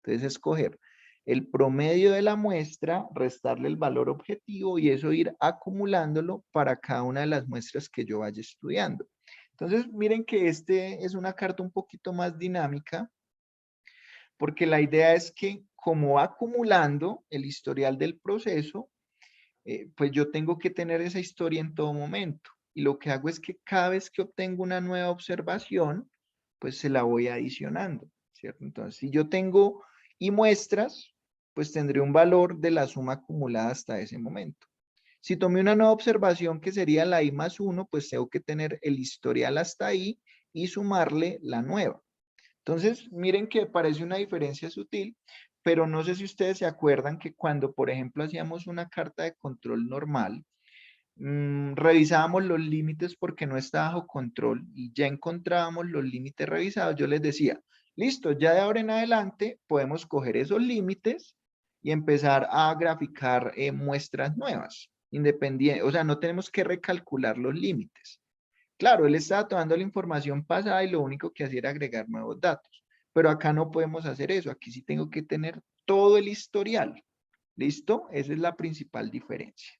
Entonces, escoger el promedio de la muestra, restarle el valor objetivo y eso ir acumulándolo para cada una de las muestras que yo vaya estudiando. Entonces, miren que este es una carta un poquito más dinámica, porque la idea es que como va acumulando el historial del proceso, pues yo tengo que tener esa historia en todo momento. Y lo que hago es que cada vez que obtengo una nueva observación, pues se la voy adicionando, ¿cierto? Entonces, si yo tengo y muestras, pues tendré un valor de la suma acumulada hasta ese momento. Si tomé una nueva observación que sería la I más 1, pues tengo que tener el historial hasta ahí y sumarle la nueva. Entonces, miren que parece una diferencia sutil, pero no sé si ustedes se acuerdan que cuando, por ejemplo, hacíamos una carta de control normal, revisábamos los límites porque no está bajo control y ya encontrábamos los límites revisados, yo les decía, listo, ya de ahora en adelante podemos coger esos límites y empezar a graficar muestras nuevas, independiente, o sea, no tenemos que recalcular los límites. Claro, él estaba tomando la información pasada y lo único que hacía era agregar nuevos datos, pero acá no podemos hacer eso, aquí sí tengo que tener todo el historial, ¿listo? Esa es la principal diferencia.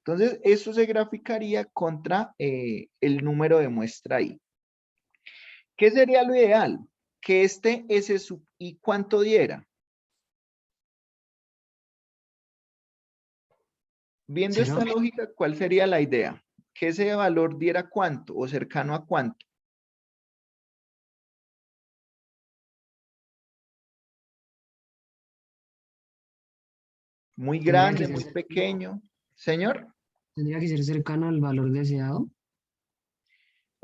Entonces, eso se graficaría contra el número de muestra I. ¿Qué sería lo ideal? Que este S sub I, ¿cuánto diera? Viendo ¿Cero? esta lógica, ¿cuál sería la idea? Que ese valor diera cuánto o cercano a cuánto. Muy Tendría que grande, ser muy cercano, pequeño. Señor, tendría que ser cercano al valor deseado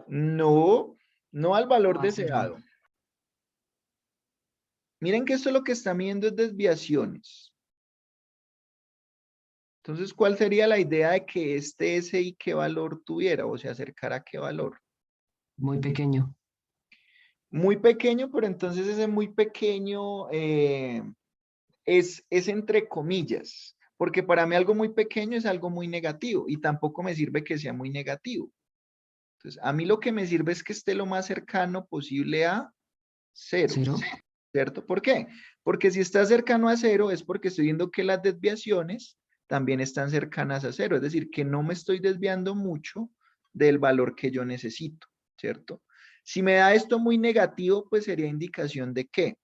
no, no al o valor a cero. deseado. Miren que esto lo que está midiendo es desviaciones. Entonces, ¿cuál sería la idea de que este SI qué valor tuviera o se acercara a qué valor? Muy pequeño. Muy pequeño, pero entonces ese muy pequeño es entre comillas, porque para mí algo muy pequeño es algo muy negativo y tampoco me sirve que sea muy negativo. Entonces, a mí lo que me sirve es que esté lo más cercano posible a cero, ¿Cero? ¿cierto? ¿Por qué? Porque si está cercano a cero es porque estoy viendo que las desviaciones también están cercanas a cero, es decir, que no me estoy desviando mucho del valor que yo necesito, ¿cierto? Si me da esto muy negativo, pues sería indicación de qué?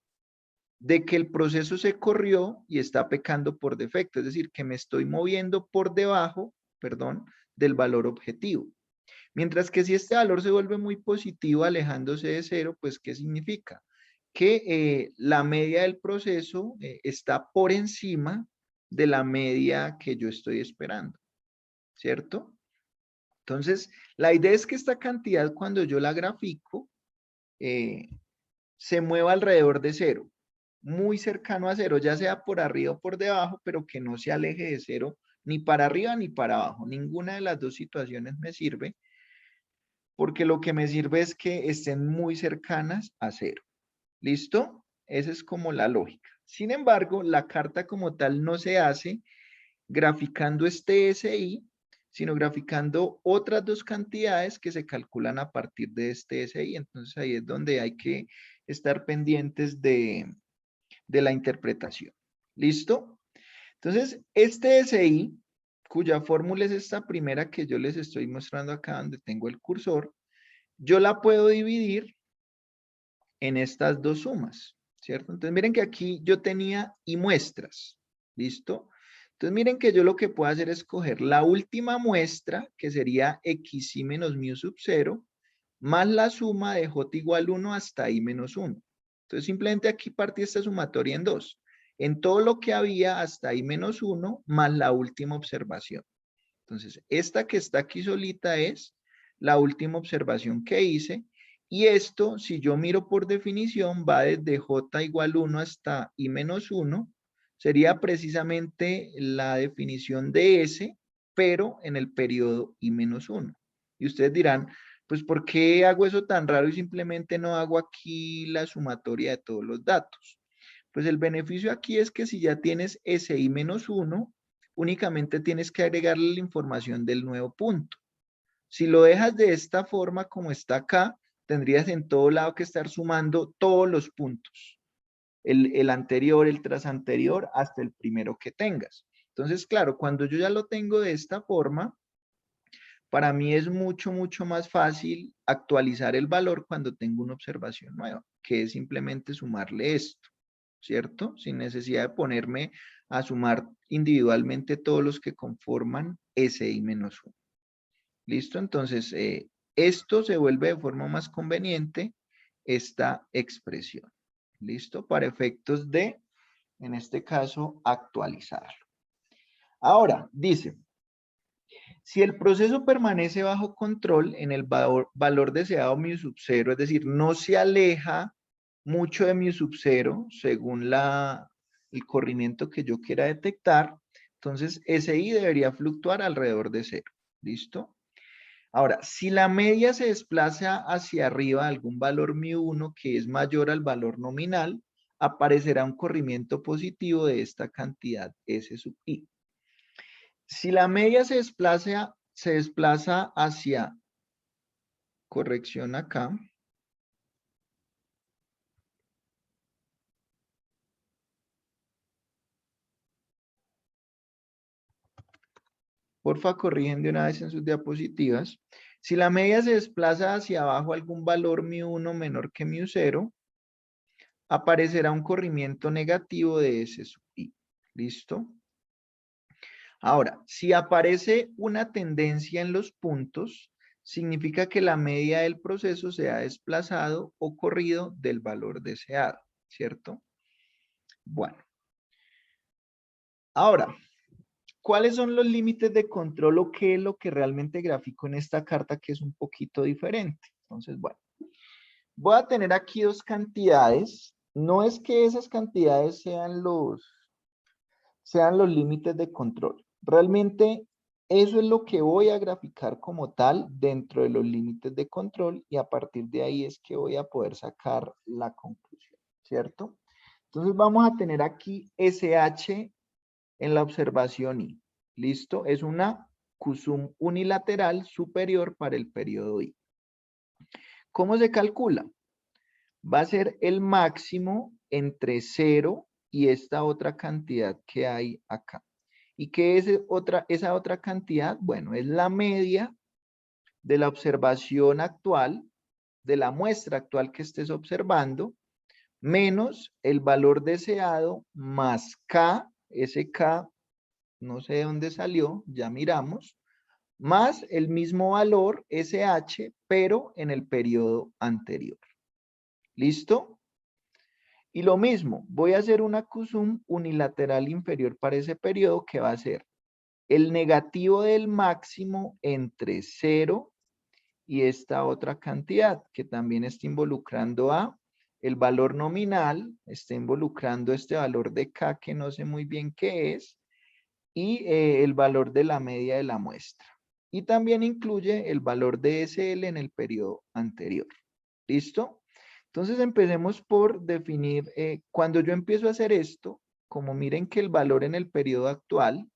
De que el proceso se corrió y está pecando por defecto, es decir, que me estoy moviendo por debajo, perdón, del valor objetivo. Mientras que si este valor se vuelve muy positivo, alejándose de cero, pues ¿qué significa? Que la media del proceso está por encima de la media que yo estoy esperando, ¿cierto? Entonces, la idea es que esta cantidad, cuando yo la grafico, se mueva alrededor de cero, muy cercano a cero, ya sea por arriba o por debajo, pero que no se aleje de cero ni para arriba ni para abajo. Ninguna de las dos situaciones me sirve, porque lo que me sirve es que estén muy cercanas a cero. ¿Listo? Esa es como la lógica. Sin embargo, la carta como tal no se hace graficando este SI, sino graficando otras dos cantidades que se calculan a partir de este SI. Entonces ahí es donde hay que estar pendientes de la interpretación. ¿Listo? Entonces, este SI, cuya fórmula es esta primera que yo les estoy mostrando acá donde tengo el cursor, yo la puedo dividir en estas dos sumas, ¿cierto? Entonces miren que aquí yo tenía y muestras, ¿listo? Entonces miren que yo lo que puedo hacer es coger la última muestra, que sería xi menos mu sub 0, más la suma de j igual 1 hasta i menos 1. Entonces simplemente aquí partí esta sumatoria en dos. En todo lo que había hasta i menos 1, más la última observación. Entonces, esta que está aquí solita es la última observación que hice. Y esto, si yo miro por definición, va desde j igual 1 hasta i menos 1. Sería precisamente la definición de S, pero en el periodo i menos 1. Y ustedes dirán, pues, ¿por qué hago eso tan raro y simplemente no hago aquí la sumatoria de todos los datos? Pues el beneficio aquí es que si ya tienes SI menos 1, únicamente tienes que agregarle la información del nuevo punto. Si lo dejas de esta forma como está acá, tendrías en todo lado que estar sumando todos los puntos. el anterior, el tras anterior, hasta el primero que tengas. Entonces, claro, cuando yo ya lo tengo de esta forma, para mí es mucho, mucho más fácil actualizar el valor cuando tengo una observación nueva, que es simplemente sumarle esto, ¿cierto? Sin necesidad de ponerme a sumar individualmente todos los que conforman SI menos 1. ¿Listo? Entonces, esto se vuelve de forma más conveniente esta expresión. ¿Listo? Para efectos de, en este caso, actualizarlo. Ahora, dice, si el proceso permanece bajo control en el valor deseado mu sub 0, es decir, no se aleja mucho de mu sub 0 según el corrimiento que yo quiera detectar, entonces SI debería fluctuar alrededor de 0. ¿Listo? Ahora, si la media se desplaza hacia arriba a algún valor mu1 que es mayor al valor nominal, aparecerá un corrimiento positivo de esta cantidad S sub I. Si la media se desplaza hacia, corrección acá, porfa corrigen de una vez en sus diapositivas. Si la media se desplaza hacia abajo a algún valor mu1 menor que mu0, aparecerá un corrimiento negativo de S sub I. ¿Listo? Ahora, si aparece una tendencia en los puntos, significa que la media del proceso se ha desplazado o corrido del valor deseado, ¿cierto? Bueno. Ahora, ¿cuáles son los límites de control o qué es lo que realmente grafico en esta carta que es un poquito diferente? Entonces, bueno, voy a tener aquí dos cantidades. No es que esas cantidades sean los límites de control. Realmente eso es lo que voy a graficar como tal dentro de los límites de control y a partir de ahí es que voy a poder sacar la conclusión, ¿cierto? Entonces vamos a tener aquí SH en la observación I. ¿Listo? Es una QSUM unilateral superior para el periodo I. ¿Cómo se calcula? Va a ser el máximo entre 0 y esta otra cantidad que hay acá. ¿Y qué es esa otra cantidad? Bueno, es la media de la observación actual, de la muestra actual que estés observando, menos el valor deseado más K, ese K, no sé de dónde salió, ya miramos, más el mismo valor SH, pero en el periodo anterior. ¿Listo? Y lo mismo, voy a hacer una QSUM unilateral inferior para ese periodo que va a ser el negativo del máximo entre 0 y esta otra cantidad que también está involucrando a el valor nominal, está involucrando este valor de K que no sé muy bien qué es y el valor de la media de la muestra. Y también incluye el valor de SL en el periodo anterior. ¿Listo? Entonces empecemos por definir, cuando yo empiezo a hacer esto, como miren que el valor en el periodo actual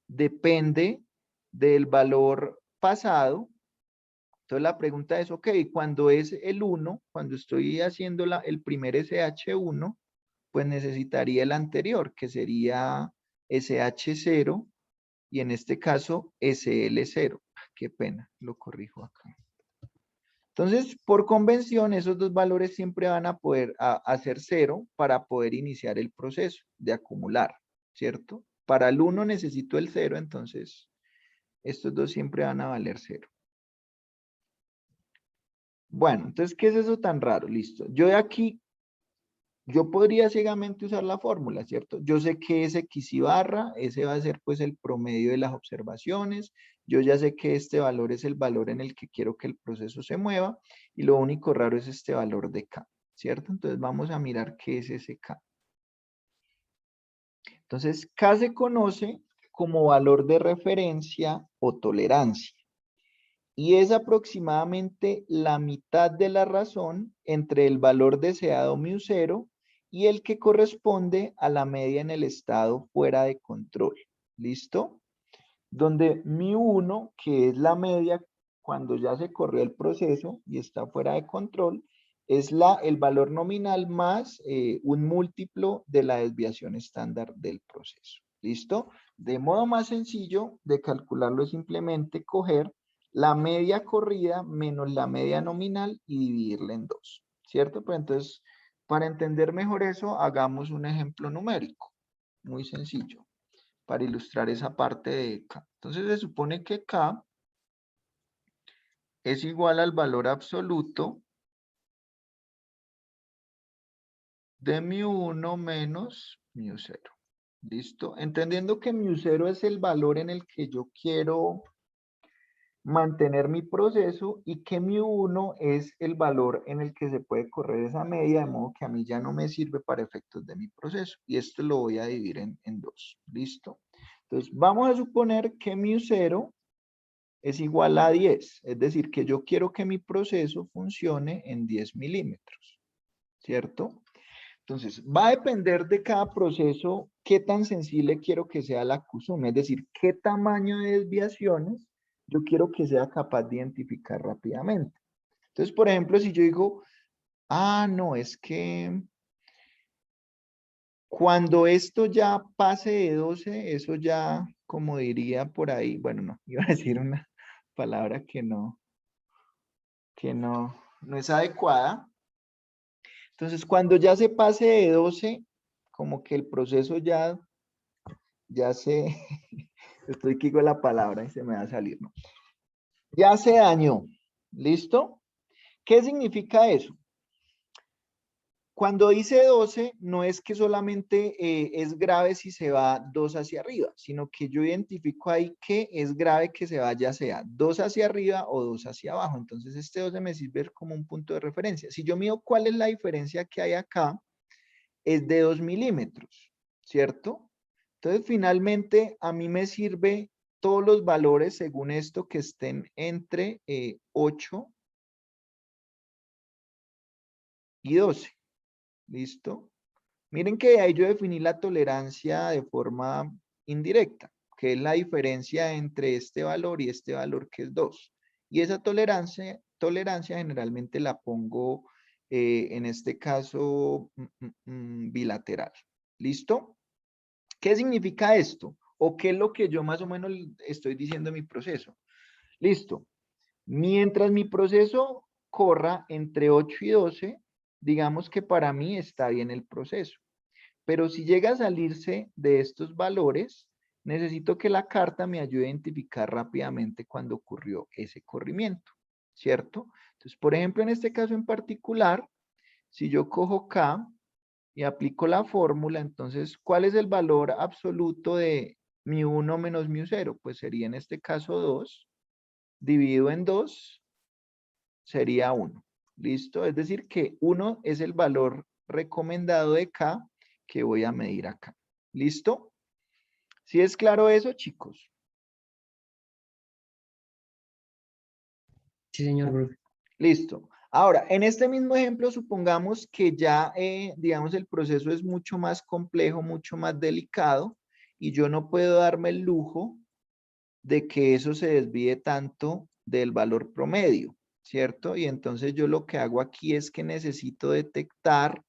depende del valor pasado, entonces la pregunta es, ok, cuando es el 1, cuando estoy haciendo el primer SH1, pues necesitaría el anterior, que sería SH0, y en este caso SL0. Qué pena, lo corrijo acá. Entonces, por convención, esos dos valores siempre van a poder hacer 0 para poder iniciar el proceso de acumular, ¿cierto? Para el 1 necesito el 0, entonces estos dos siempre van a valer 0. Bueno, entonces, ¿qué es eso tan raro? Listo. Yo de aquí, yo podría ciegamente usar la fórmula, ¿cierto? Yo sé que es X y barra, ese va a ser pues el promedio de las observaciones. Yo ya sé que este valor es el valor en el que quiero que el proceso se mueva y lo único raro es este valor de K, ¿cierto? Entonces vamos a mirar qué es ese K. Entonces, K se conoce como valor de referencia o tolerancia. Y es aproximadamente la mitad de la razón entre el valor deseado mu0 y el que corresponde a la media en el estado fuera de control. ¿Listo? Donde mu1, que es la media cuando ya se corrió el proceso y está fuera de control, es el valor nominal más un múltiplo de la desviación estándar del proceso. ¿Listo? De modo más sencillo de calcularlo es simplemente coger la media corrida menos la media nominal y dividirla en 2. ¿Cierto? Pues entonces, para entender mejor eso, hagamos un ejemplo numérico. Muy sencillo. Para ilustrar esa parte de K. Entonces se supone que K es igual al valor absoluto de mu1 menos mu0. ¿Listo? Entendiendo que mu0 es el valor en el que yo quiero mantener mi proceso y que mu1 es el valor en el que se puede correr esa media, de modo que a mí ya no me sirve para efectos de mi proceso. Y esto lo voy a dividir en 2. ¿Listo? Entonces, vamos a suponer que mu0 es igual a 10. Es decir, que yo quiero que mi proceso funcione en 10 milímetros. ¿Cierto? Entonces, va a depender de cada proceso qué tan sensible quiero que sea la QSUM, es decir, qué tamaño de desviaciones yo quiero que sea capaz de identificar rápidamente. Entonces, por ejemplo, si yo digo, no, es que cuando esto ya pase de 12, eso ya, como diría por ahí, bueno, no, iba a decir una palabra que no es adecuada. Entonces, cuando ya se pase de 12, como que el proceso ya se, estoy que digo la palabra y se me va a salir, ¿no? Ya se dañó, ¿listo? ¿Qué significa eso? Cuando dice 12, no es que solamente es grave si se va 2 hacia arriba, sino que yo identifico ahí que es grave que se vaya sea 2 hacia arriba o 2 hacia abajo. Entonces este 12 me sirve como un punto de referencia. Si yo mido cuál es la diferencia que hay acá, es de 2 milímetros, ¿cierto? Entonces finalmente a mí me sirve todos los valores según esto que estén entre 8 y 12. ¿Listo? Miren que ahí yo definí la tolerancia de forma indirecta, que es la diferencia entre este valor y este valor que es 2. Y esa tolerancia generalmente la pongo en este caso bilateral. ¿Listo? ¿Qué significa esto? ¿O qué es lo que yo más o menos estoy diciendo en mi proceso? Listo. Mientras mi proceso corra entre 8 y 12, digamos que para mí está bien el proceso. Pero si llega a salirse de estos valores, necesito que la carta me ayude a identificar rápidamente cuando ocurrió ese corrimiento, ¿cierto? Entonces, por ejemplo, en este caso en particular, si yo cojo K y aplico la fórmula, entonces, ¿cuál es el valor absoluto de mu1 menos mu0? Pues sería en este caso 2, dividido en 2, sería 1. ¿Listo? Es decir, que 1 es el valor recomendado de K que voy a medir acá. ¿Listo? ¿Sí es claro eso, chicos? Sí, señor, profe. Listo. Ahora, en este mismo ejemplo, supongamos que ya, digamos, el proceso es mucho más complejo, mucho más delicado, y yo no puedo darme el lujo de que eso se desvíe tanto del valor promedio, ¿cierto? Y entonces yo lo que hago aquí es que necesito detectar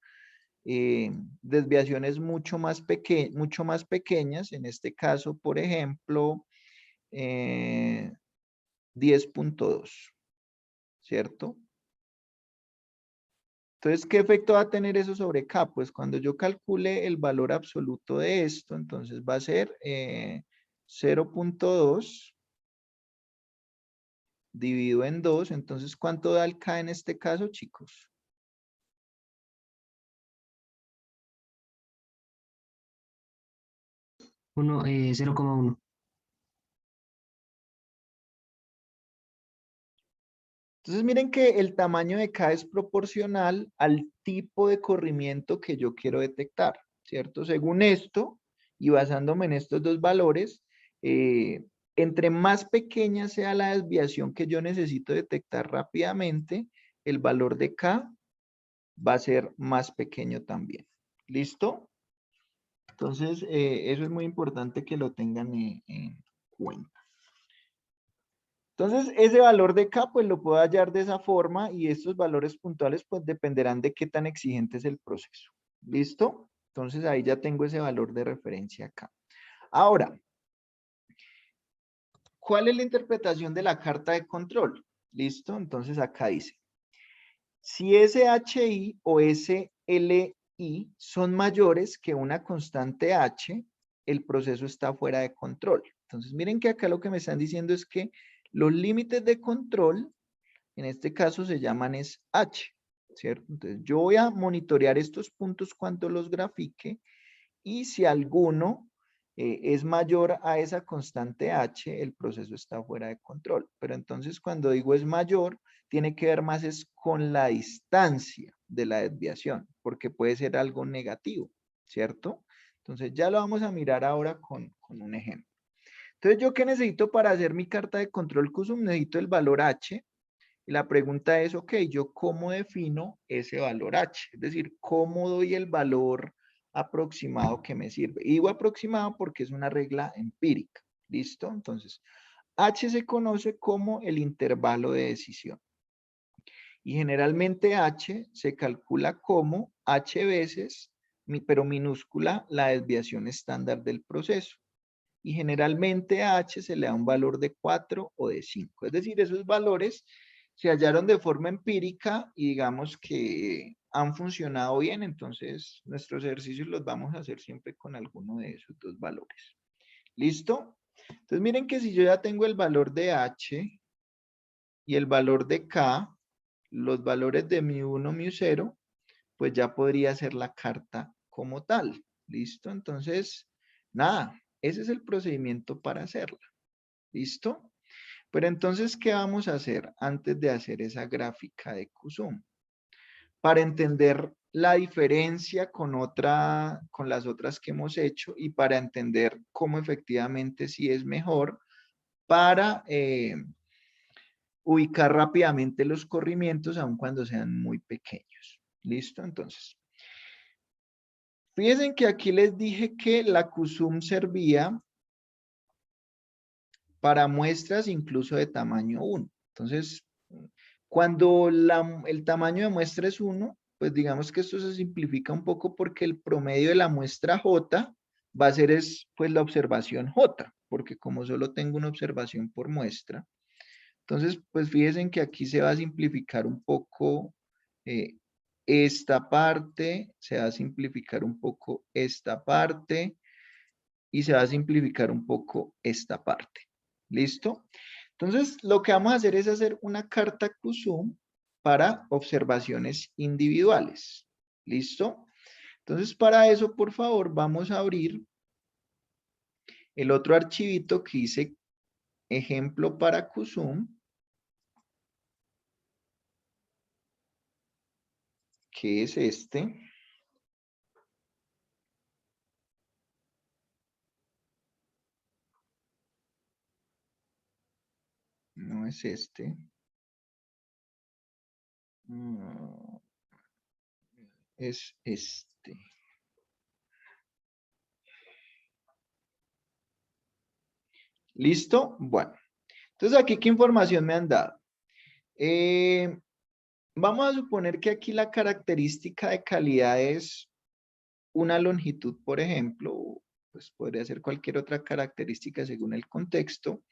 desviaciones mucho más pequeñas, en este caso, por ejemplo, 10.2, ¿cierto? Entonces, ¿qué efecto va a tener eso sobre K? Pues cuando yo calcule el valor absoluto de esto, entonces va a ser 0.2 dividido en 2. Entonces, ¿cuánto da el K en este caso, chicos? Uno, 0,1. Entonces, miren que el tamaño de K es proporcional al tipo de corrimiento que yo quiero detectar, ¿cierto? Según esto, y basándome en estos dos valores, entre más pequeña sea la desviación que yo necesito detectar rápidamente, el valor de K va a ser más pequeño también. ¿Listo? Entonces, eso es muy importante que lo tengan en cuenta. Entonces, ese valor de K, pues lo puedo hallar de esa forma y estos valores puntuales, pues dependerán de qué tan exigente es el proceso. ¿Listo? Entonces, ahí ya tengo ese valor de referencia acá. Ahora, ¿cuál es la interpretación de la carta de control? ¿Listo? Entonces, acá dice, si SHI o SLI son mayores que una constante H, el proceso está fuera de control. Entonces, miren que acá lo que me están diciendo es que los límites de control, en este caso se llaman es H, ¿cierto? Entonces, yo voy a monitorear estos puntos cuando los grafique y si alguno es mayor a esa constante H, el proceso está fuera de control. Pero entonces cuando digo es mayor, tiene que ver más es con la distancia de la desviación, porque puede ser algo negativo, ¿cierto? Entonces ya lo vamos a mirar ahora con un ejemplo. Entonces, ¿yo qué necesito para hacer mi carta de control QSUM? Necesito el valor H. Y la pregunta es, ok, ¿yo cómo defino ese valor H? Es decir, ¿cómo doy el valor aproximado que me sirve? Y digo aproximado porque es una regla empírica. ¿Listo? Entonces, H se conoce como el intervalo de decisión. Y generalmente H se calcula como H veces, pero minúscula, la desviación estándar del proceso. Y generalmente a H se le da un valor de 4 o de 5. Es decir, esos valores se hallaron de forma empírica y digamos que han funcionado bien, entonces nuestros ejercicios los vamos a hacer siempre con alguno de esos dos valores. ¿Listo? Entonces miren que si yo ya tengo el valor de H y el valor de K, los valores de mu1, mu0, pues ya podría hacer la carta como tal. ¿Listo? Entonces, nada, ese es el procedimiento para hacerla. ¿Listo? Pero entonces, ¿qué vamos a hacer antes de hacer esa gráfica de QSUM? Para entender la diferencia con las otras que hemos hecho y para entender cómo efectivamente sí es mejor para ubicar rápidamente los corrimientos aun cuando sean muy pequeños. ¿Listo? Entonces, fíjense que aquí les dije que la QSUM servía para muestras incluso de tamaño 1. Entonces, cuando el tamaño de muestra es 1, pues digamos que esto se simplifica un poco porque el promedio de la muestra J va a ser pues la observación J, porque como solo tengo una observación por muestra, entonces pues fíjense que aquí se va a simplificar un poco esta parte, se va a simplificar un poco esta parte y se va a simplificar un poco esta parte. ¿Listo? Entonces, lo que vamos a hacer es hacer una carta QSUM para observaciones individuales. ¿Listo? Entonces, para eso, por favor, vamos a abrir el otro archivito que dice ejemplo para QSUM, que es este. No es este. Es este. ¿Listo? Bueno. Entonces, aquí, ¿qué información me han dado? Vamos a suponer que aquí la característica de calidad es una longitud, por ejemplo, pues podría ser cualquier otra característica según el contexto,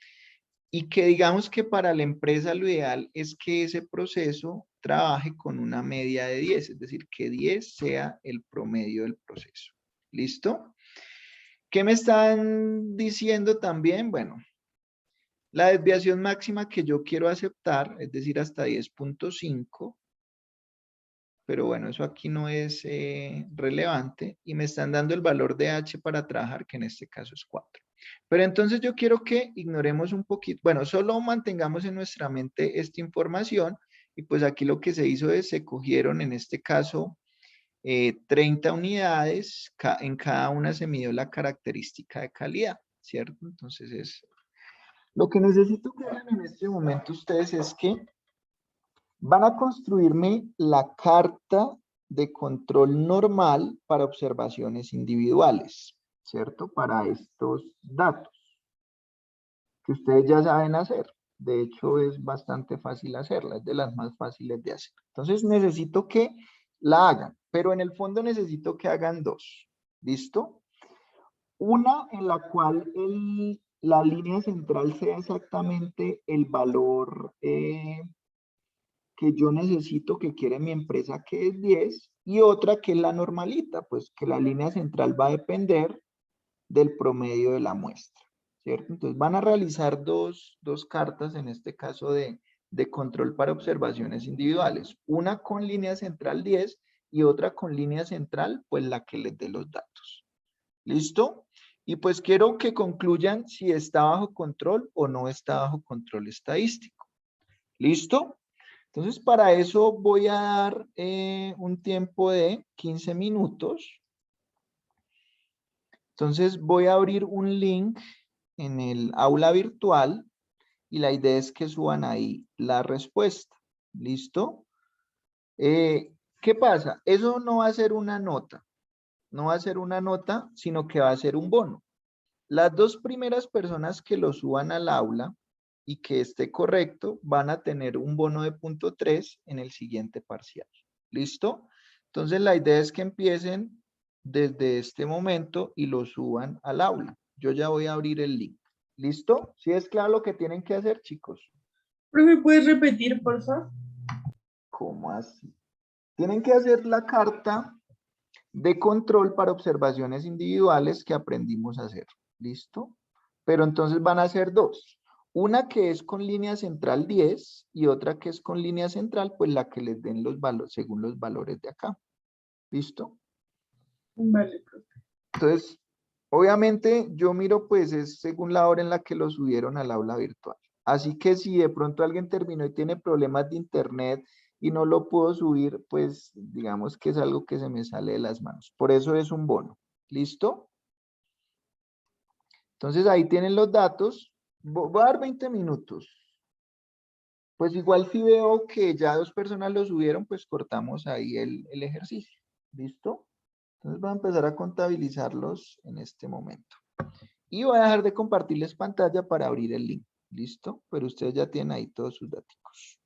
y que digamos que para la empresa lo ideal es que ese proceso trabaje con una media de 10, es decir, que 10 sea el promedio del proceso. ¿Listo? ¿Qué me están diciendo también? Bueno, la desviación máxima que yo quiero aceptar, es decir, hasta 10.5, pero bueno, eso aquí no es relevante, y me están dando el valor de H para trabajar, que en este caso es 4. Pero entonces yo quiero que ignoremos un poquito, bueno, solo mantengamos en nuestra mente esta información, y pues aquí lo que se hizo es, se cogieron en este caso 30 unidades, en cada una se midió la característica de calidad, ¿cierto? Entonces es, lo que necesito que hagan en este momento ustedes es que van a construirme la carta de control normal para observaciones individuales, ¿cierto? Para estos datos que ustedes ya saben hacer. De hecho, es bastante fácil hacerla, es de las más fáciles de hacer. Entonces, necesito que la hagan, pero en el fondo necesito que hagan dos. ¿Listo? Una en la cual la línea central sea exactamente el valor que yo necesito, que quiere mi empresa, que es 10, y otra que es la normalita, pues que la línea central va a depender del promedio de la muestra, ¿cierto? Entonces van a realizar dos cartas, en este caso de control para observaciones individuales, una con línea central 10 y otra con línea central, pues la que les dé los datos. ¿Listo? Y pues quiero que concluyan si está bajo control o no está bajo control estadístico. ¿Listo? Entonces, para eso voy a dar un tiempo de 15 minutos. Entonces, voy a abrir un link en el aula virtual y la idea es que suban ahí la respuesta. ¿Listo? ¿Qué pasa? Eso no va a ser una nota. No va a ser una nota, sino que va a ser un bono. Las dos primeras personas que lo suban al aula y que esté correcto van a tener un bono de punto 3 en el siguiente parcial. ¿Listo? Entonces la idea es que empiecen desde este momento y lo suban al aula. Yo ya voy a abrir el link. ¿Listo? ¿Sí es claro lo que tienen que hacer, chicos? Profe, ¿puedes repetir, por favor? ¿Cómo así? Tienen que hacer la carta de control para observaciones individuales que aprendimos a hacer. ¿Listo? Pero entonces van a ser dos. Una que es con línea central 10 y otra que es con línea central, pues la que les den los valores según los valores de acá. ¿Listo? Vale, profe. Entonces, obviamente yo miro pues es según la hora en la que lo subieron al aula virtual. Así que si de pronto alguien terminó y tiene problemas de internet y no lo pudo subir, pues digamos que es algo que se me sale de las manos. Por eso es un bono. ¿Listo? Entonces ahí tienen los datos. Voy a dar 20 minutos. Pues igual si veo que ya dos personas lo subieron, pues cortamos ahí el ejercicio. ¿Listo? Entonces voy a empezar a contabilizarlos en este momento. Y voy a dejar de compartirles pantalla para abrir el link. ¿Listo? Pero ustedes ya tienen ahí todos sus datos.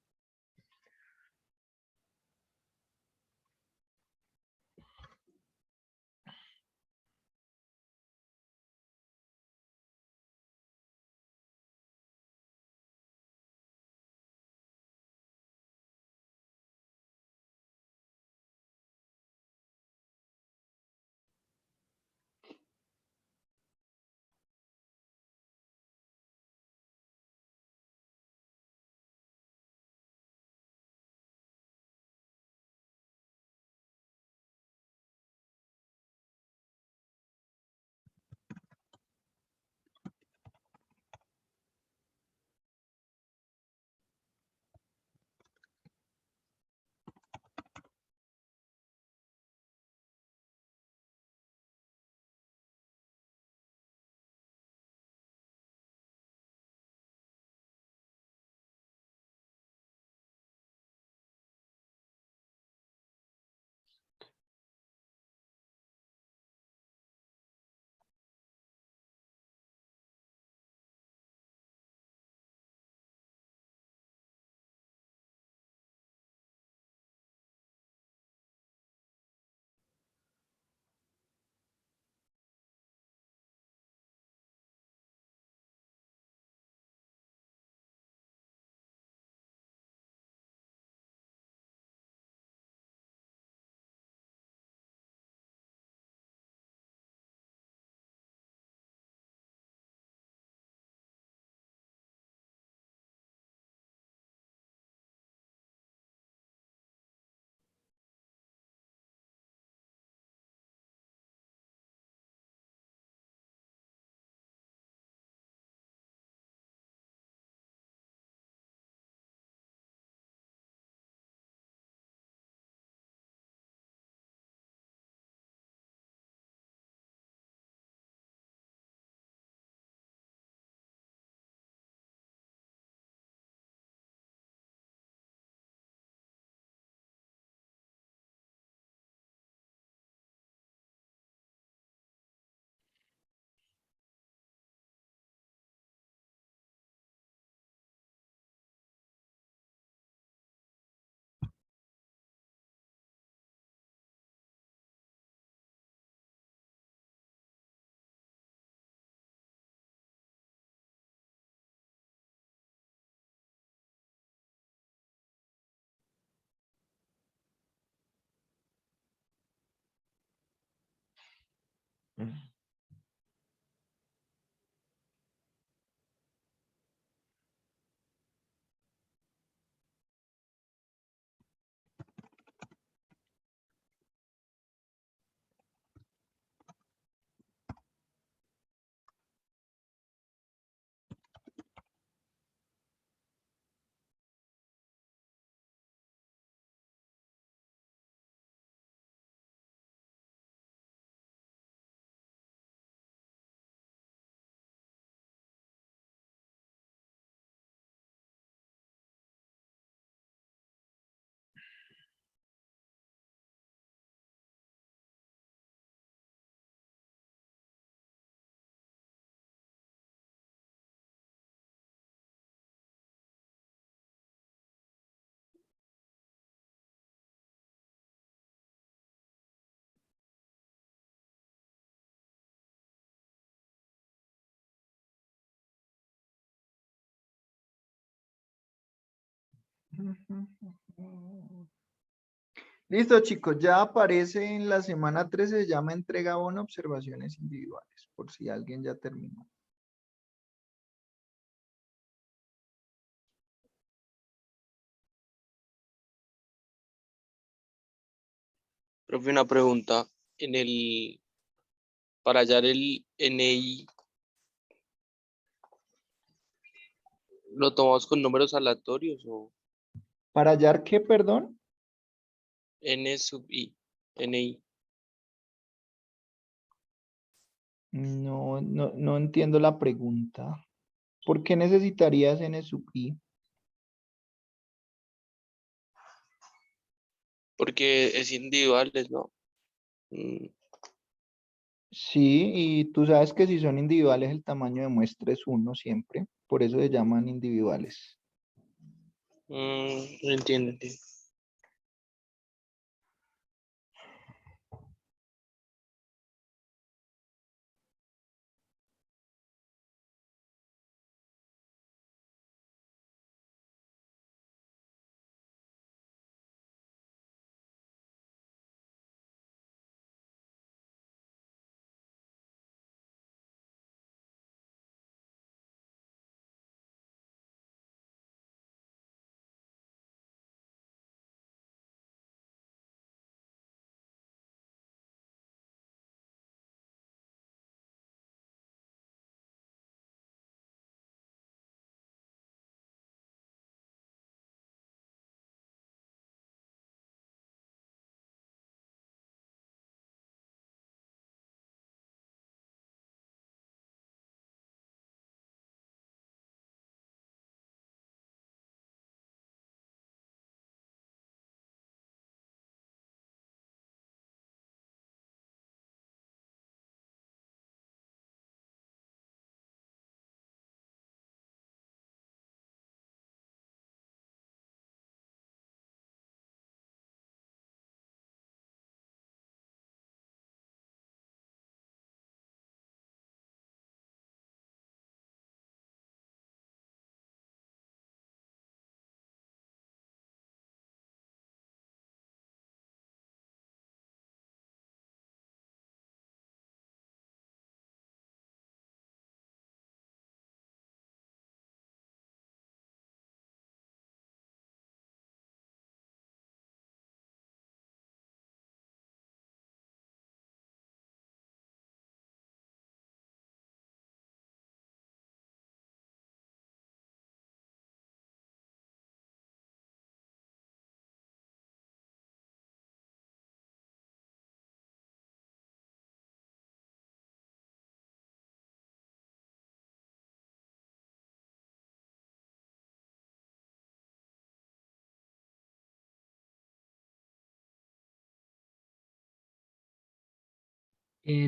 Listo, chicos, ya aparece en la semana 13, se llama entrega bono observaciones individuales, por si alguien ya terminó. Profe, una pregunta. Para hallar el NI, ¿lo tomamos con números aleatorios o ¿Para hallar qué, perdón? N sub I? NI. No entiendo la pregunta. ¿Por qué necesitarías N sub I? Porque es individuales, ¿no? Mm, Sí, y tú sabes que si son individuales el tamaño de muestra es 1 siempre, por eso se llaman individuales. no entiendo, entiendo.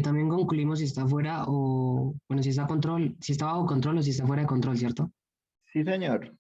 También concluimos si está fuera o, bueno, si está control, si está bajo control o si está fuera de control, ¿cierto? Sí, señor.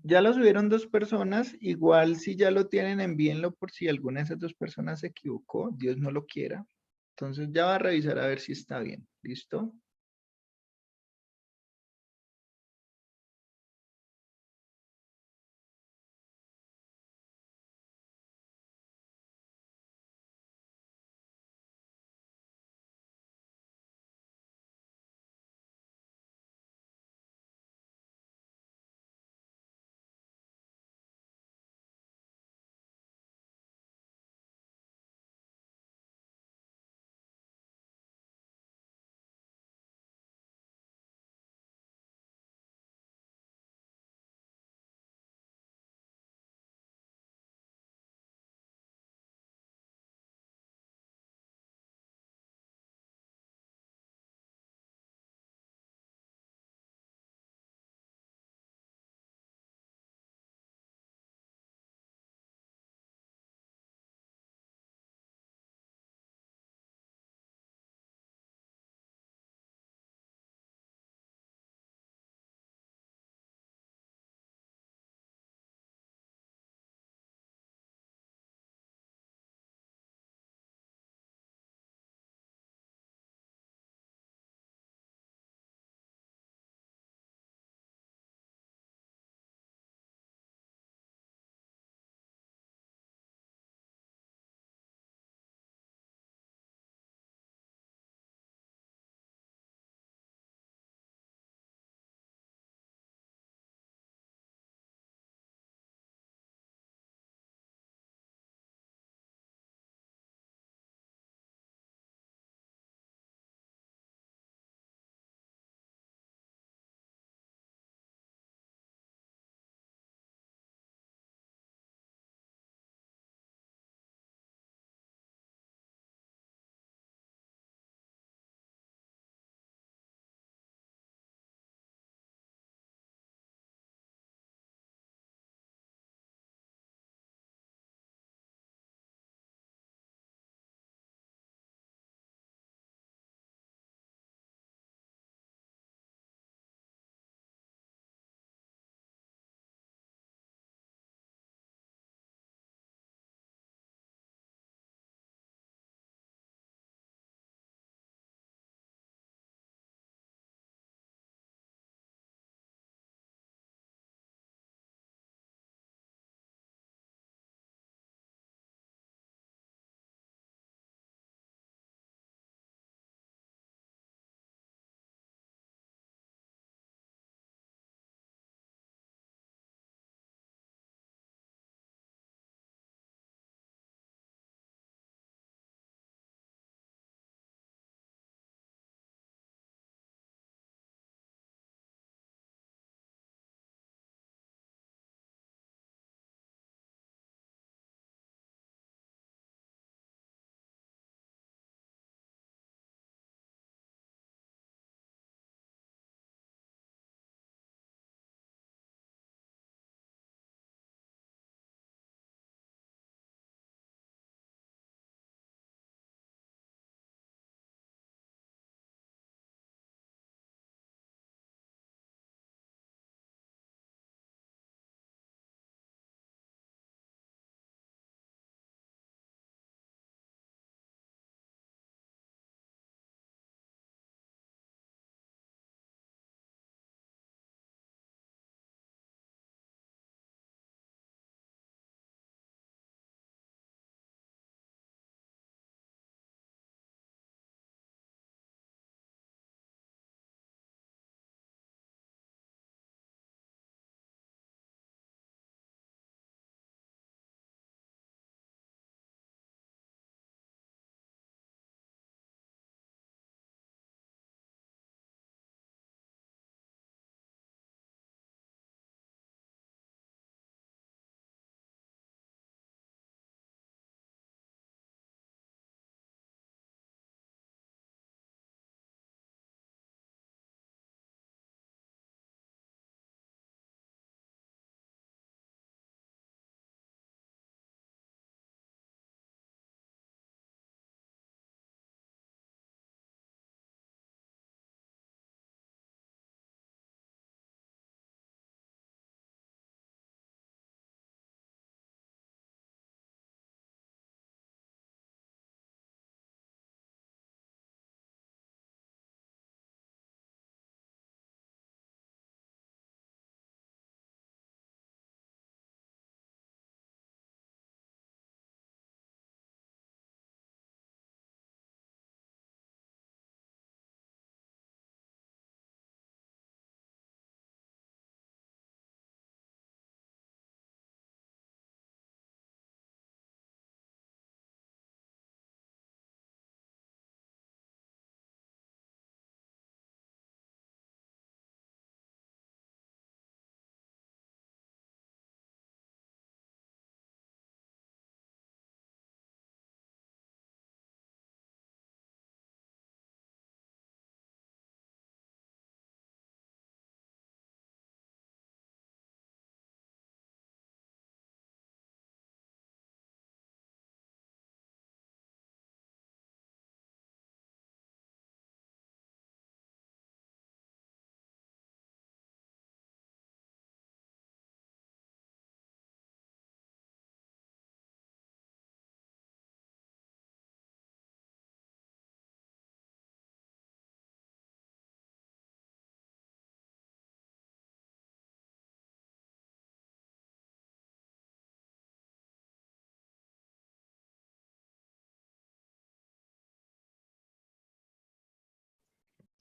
Ya lo subieron 2 personas, igual si ya lo tienen, envíenlo por si alguna de esas 2 personas se equivocó, Dios no lo quiera. Entonces ya va a revisar a ver si está bien. ¿Listo?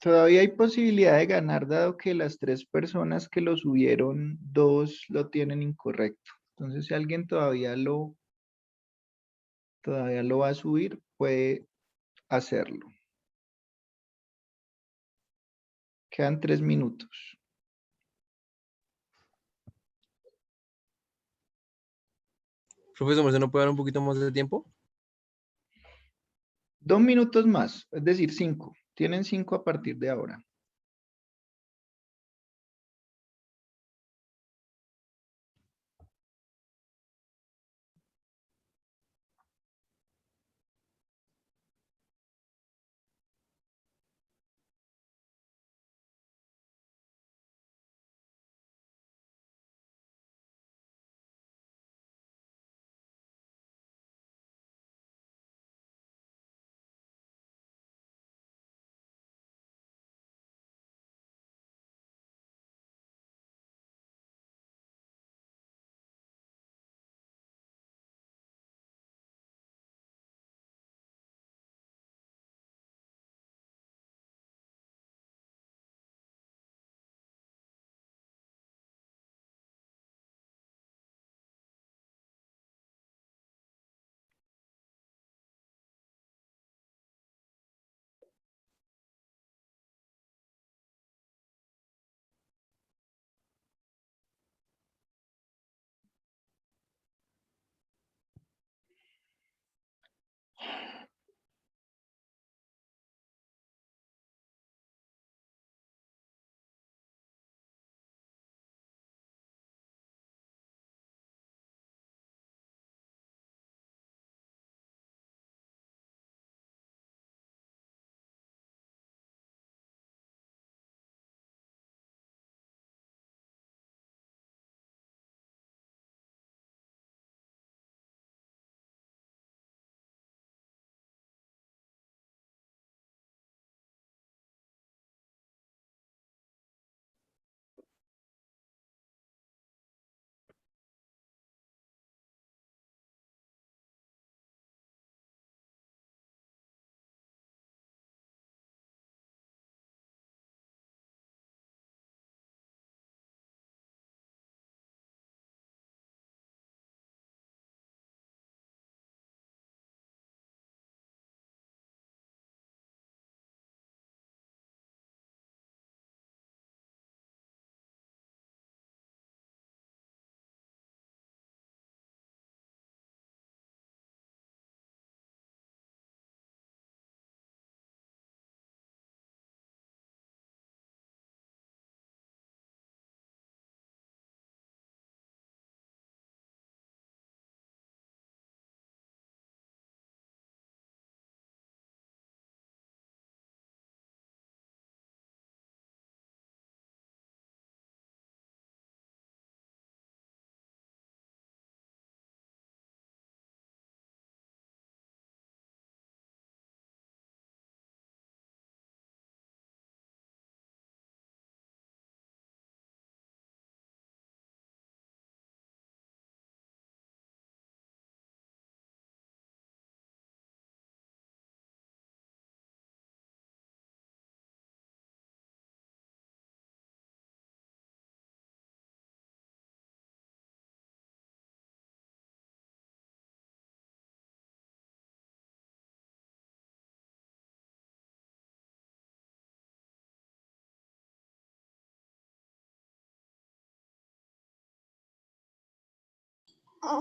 Todavía hay posibilidad de ganar, dado que las 3 personas que lo subieron, 2 lo tienen incorrecto. Entonces, si alguien todavía lo va a subir, puede hacerlo. Quedan 3 minutos. Profesor, ¿se no puede dar un poquito más de tiempo? 2 minutos más, es decir, 5. Tienen 5 a partir de ahora.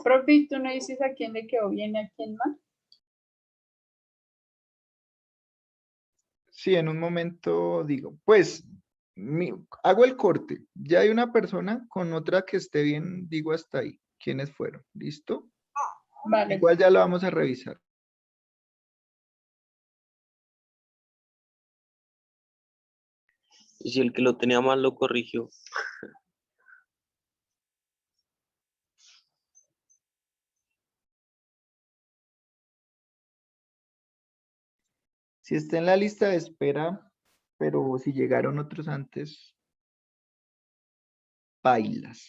Profe, ¿y tú no dices a quién le quedó bien y a quién mal? Sí, en un momento digo, pues hago el corte. Ya hay una persona con otra que esté bien, digo hasta ahí. ¿Quiénes fueron? ¿Listo? Vale. Igual ya lo vamos a revisar. Y si el que lo tenía mal lo corrigió. Si está en la lista de espera, pero si llegaron otros antes, bailas.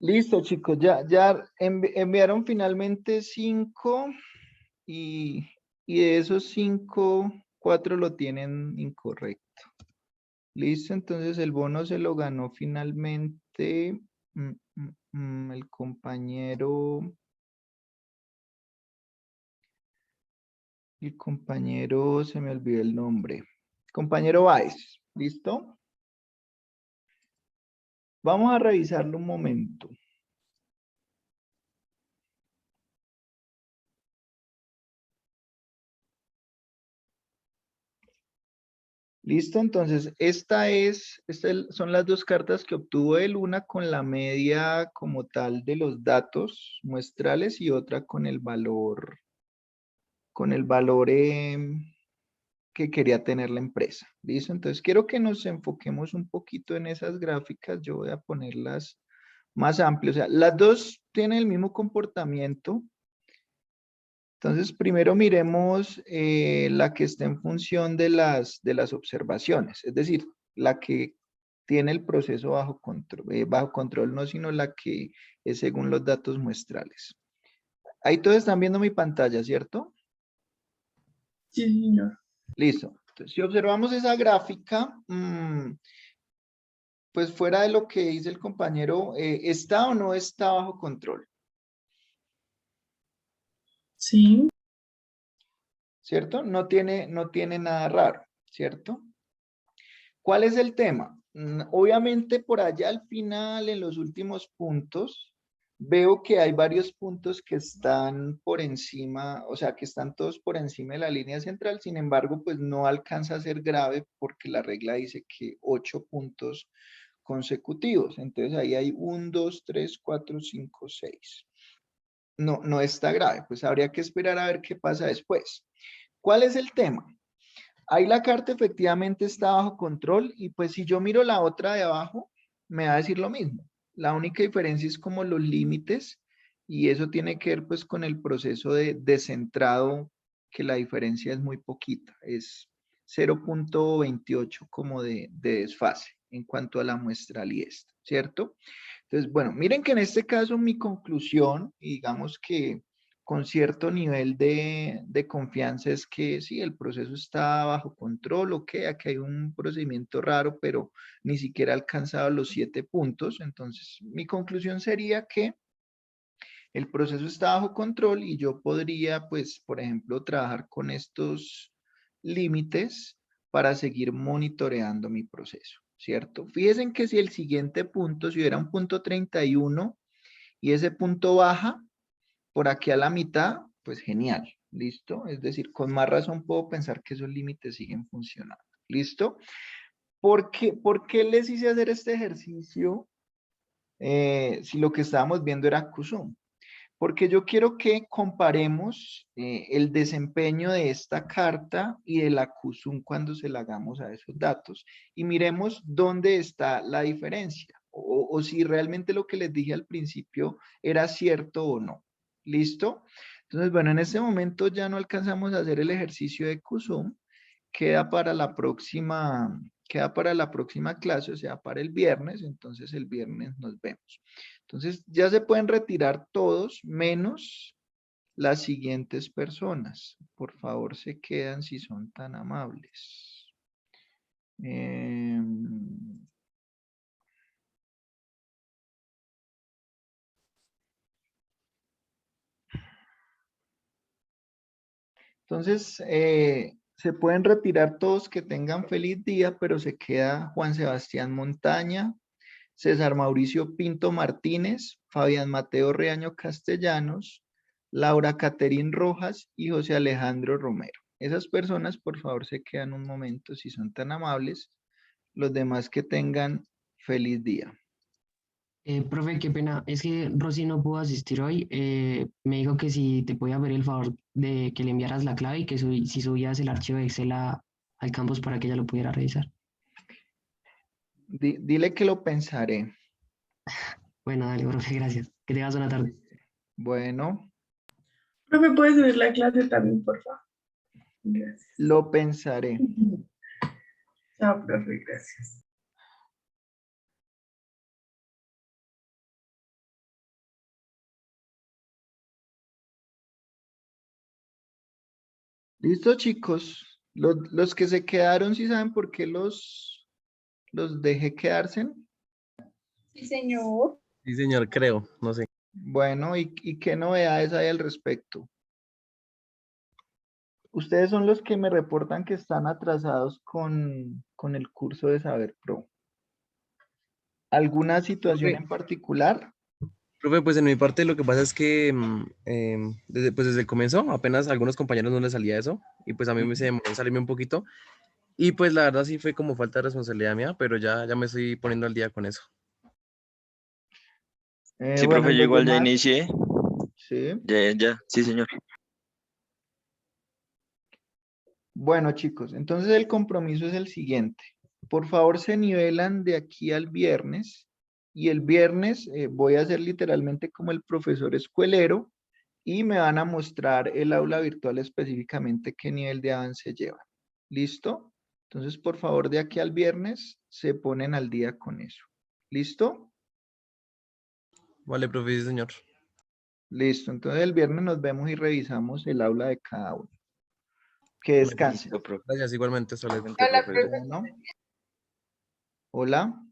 Listo, chicos, ya enviaron finalmente 5 y de esos 5, 4 lo tienen incorrecto. Listo, entonces el bono se lo ganó finalmente el compañero. El compañero, se me olvidó el nombre. Compañero Baez, ¿listo? Vamos a revisarlo un momento. Listo, entonces son las dos cartas que obtuvo él, una con la media como tal de los datos muestrales y otra con el valor que quería tener la empresa. ¿Listo? Entonces quiero que nos enfoquemos un poquito en esas gráficas. Yo voy a ponerlas más amplias. O sea, las dos tienen el mismo comportamiento. Entonces, primero miremos la que está en función de las observaciones, es decir, la que tiene el proceso bajo control no, sino la que es según los datos muestrales. Ahí todos están viendo mi pantalla, ¿cierto? Sí, señor. Listo. Entonces, si observamos esa gráfica, pues fuera de lo que dice el compañero, ¿está o no está bajo control? Sí. ¿Cierto? No tiene nada raro, ¿cierto? ¿Cuál es el tema? Obviamente por allá al final, en los últimos puntos, veo que hay varios puntos que están por encima, o sea, que están todos por encima de la línea central, sin embargo, pues no alcanza a ser grave porque la regla dice que 8 puntos consecutivos. Entonces ahí hay 1, 2, 3, 4, 5, 6. No está grave, pues habría que esperar a ver qué pasa después. ¿Cuál es el tema? Ahí la carta efectivamente está bajo control y pues si yo miro la otra de abajo, me va a decir lo mismo. La única diferencia es como los límites y eso tiene que ver pues con el proceso de descentrado, que la diferencia es muy poquita, es 0.28 como de desfase en cuanto a la muestral y esta, ¿cierto? Entonces, bueno, miren que en este caso mi conclusión, y digamos que con cierto nivel de confianza es que sí, el proceso está bajo control, ok, aquí hay un procedimiento raro, pero ni siquiera ha alcanzado los 7 puntos. Entonces, mi conclusión sería que el proceso está bajo control y yo podría, pues, por ejemplo, trabajar con estos límites para seguir monitoreando mi proceso, ¿cierto? Fíjense que si el siguiente punto, si hubiera un punto 31 y ese punto baja, por aquí a la mitad, pues genial, ¿listo? Es decir, con más razón puedo pensar que esos límites siguen funcionando, ¿listo? ¿Por qué les hice hacer este ejercicio si lo que estábamos viendo era QSUM? Porque yo quiero que comparemos el desempeño de esta carta y de la QSUM cuando se la hagamos a esos datos y miremos dónde está la diferencia o si realmente lo que les dije al principio era cierto o no. ¿Listo? Entonces, bueno, en este momento ya no alcanzamos a hacer el ejercicio de QSUM. Queda para la próxima clase, o sea, para el viernes. Entonces, el viernes nos vemos. Entonces, ya se pueden retirar todos, menos las siguientes personas. Por favor, se quedan si son tan amables. Entonces, se pueden retirar todos, que tengan feliz día, pero se queda Juan Sebastián Montaña, César Mauricio Pinto Martínez, Fabián Mateo Reaño Castellanos, Laura Caterín Rojas y José Alejandro Romero. Esas personas, por favor, se quedan un momento si son tan amables. Los demás que tengan feliz día. Profe, qué pena, es que Rosy no pudo asistir hoy. Me dijo que si te podía pedir el favor de que le enviaras la clave y que si subías el archivo de Excel al campus para que ella lo pudiera revisar. Dile que lo pensaré. Bueno, dale, profe, gracias. Que tengas una tarde. Bueno, Profe, ¿puedes subir la clase también, por favor? Gracias. lo pensaré. Chao, profe, gracias. ¿Listo, chicos? Los que se quedaron, ¿sí saben por qué los dejé quedarse? Sí, señor. Sí, señor, creo, no sé. Bueno, ¿y qué novedades hay al respecto? Ustedes son los que me reportan que están atrasados con el curso de Saber Pro. ¿Alguna situación Profe. en particular? Profe, pues en mi parte lo que pasa es que desde el comienzo apenas a algunos compañeros no les salía eso y pues a mí me se demoró en salirme un poquito y pues la verdad sí fue como falta de responsabilidad mía, pero ya me estoy poniendo al día con eso. Sí, Bueno, profe, ¿y yo los igual ya demás? inicié. Sí. Ya, sí, señor. Bueno, chicos, entonces el compromiso es el siguiente. Por favor, se nivelan de aquí al viernes y el viernes voy a ser literalmente como el profesor escuelero y me van a mostrar el aula virtual específicamente qué nivel de avance llevan. ¿Listo? Entonces, por favor, de aquí al viernes se ponen al día con eso. ¿Listo? Vale, profe, sí, señor. Listo. Entonces el viernes nos vemos y revisamos el aula de cada uno. Que Vale, profe. descansen. Listo, profe. Gracias, igualmente, hasta luego. Igualmente, profe. Bueno. Hola.